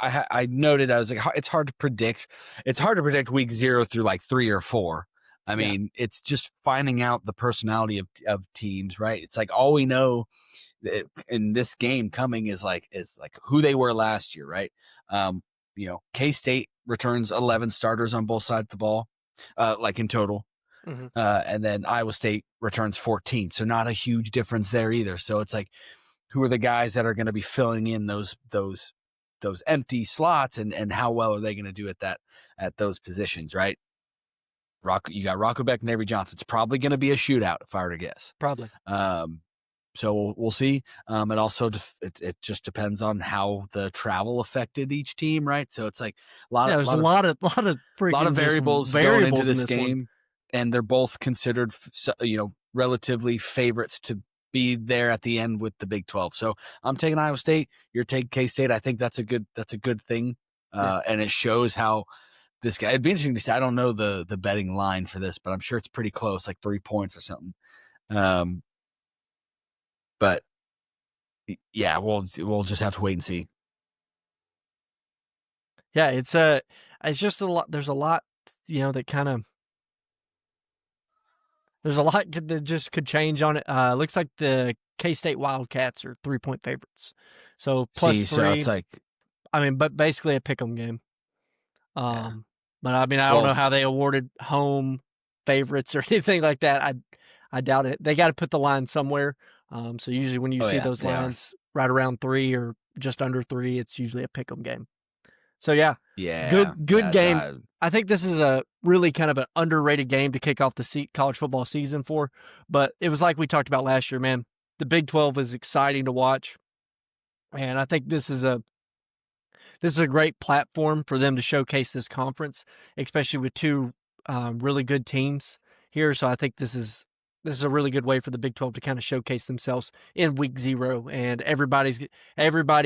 I noted, I was like, it's hard to predict. It's hard to predict week 0 through like 3 or 4. I mean, it's just finding out the personality of teams, right? It's like all we know in this game coming is like who they were last year, right? K-State returns 11 starters on both sides of the ball, like in total. Mm-hmm. And then Iowa State returns 14. So not a huge difference there either. So it's like, who are the guys that are going to be filling in those empty slots, and how well are they going to do at those positions, right? You got Rocco Beck and Avery Johnson. It's probably going to be a shootout if I were to guess. Probably. So we'll see. It also it just depends on how the travel affected each team, right? So it's like a lot of variables going into this game, and they're both considered relatively favorites to be there at the end with the Big 12. So I'm taking Iowa State. You're taking K-State. I think that's a good thing, and it shows how this guy. It'd be interesting to see. I don't know the betting line for this, but I'm sure it's pretty close, like 3 points or something. But yeah, we'll just have to wait and see. Yeah, it's just a lot. There's a lot, that kind of. There's a lot that just could change on it. Looks like the K-State Wildcats are 3-point favorites, so +3. So it's like, but basically a pick'em game. But I don't know how they awarded home favorites or anything like that. I doubt it. They got to put the line somewhere. So usually when you see those lines right around 3 or just under 3, it's usually a pick'em game. So good game. I think this is a really kind of an underrated game to kick off the college football season for. But it was like we talked about last year, man. The Big 12 is exciting to watch, and I think this is a great platform for them to showcase this conference, especially with 2 really good teams here. So I think this is a really good way for the Big 12 to kind of showcase themselves in week 0, and everybody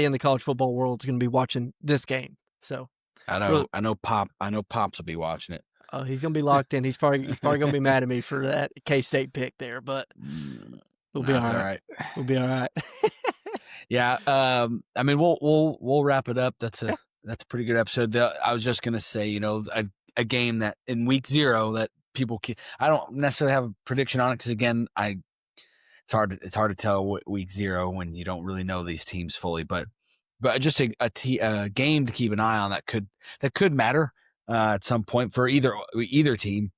in the college football world is going to be watching this game. So I know Pops will be watching it. Oh, he's going to be locked in. He's probably going to be mad at me for that K-State pick there, but we'll be all right. We'll be all right. Yeah. We'll wrap it up. That's a pretty good episode. I was just going to say, a game that in week 0 that people I don't necessarily have a prediction on it, because again, it's hard to tell week 0 when you don't really know these teams fully, but just a game to keep an eye on that could matter at some point for either team.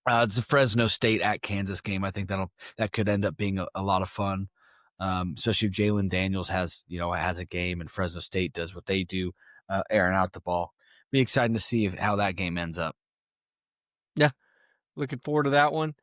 It's the Fresno State at Kansas game. I think that could end up being a lot of fun, especially if Jalen Daniels has a game and Fresno State does what they do, airing out the ball. Be exciting to see how that game ends up. Yeah, looking forward to that one.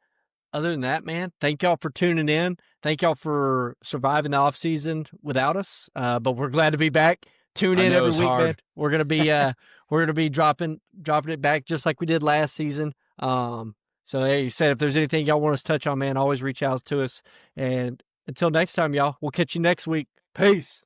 Other than that, man, thank y'all for tuning in. Thank y'all for surviving the off season without us. But we're glad to be back. Tune in every week, man. We're gonna be dropping it back just like we did last season. So hey, you said if there's anything y'all want us to touch on, man, always reach out to us. And until next time, y'all, we'll catch you next week. Peace.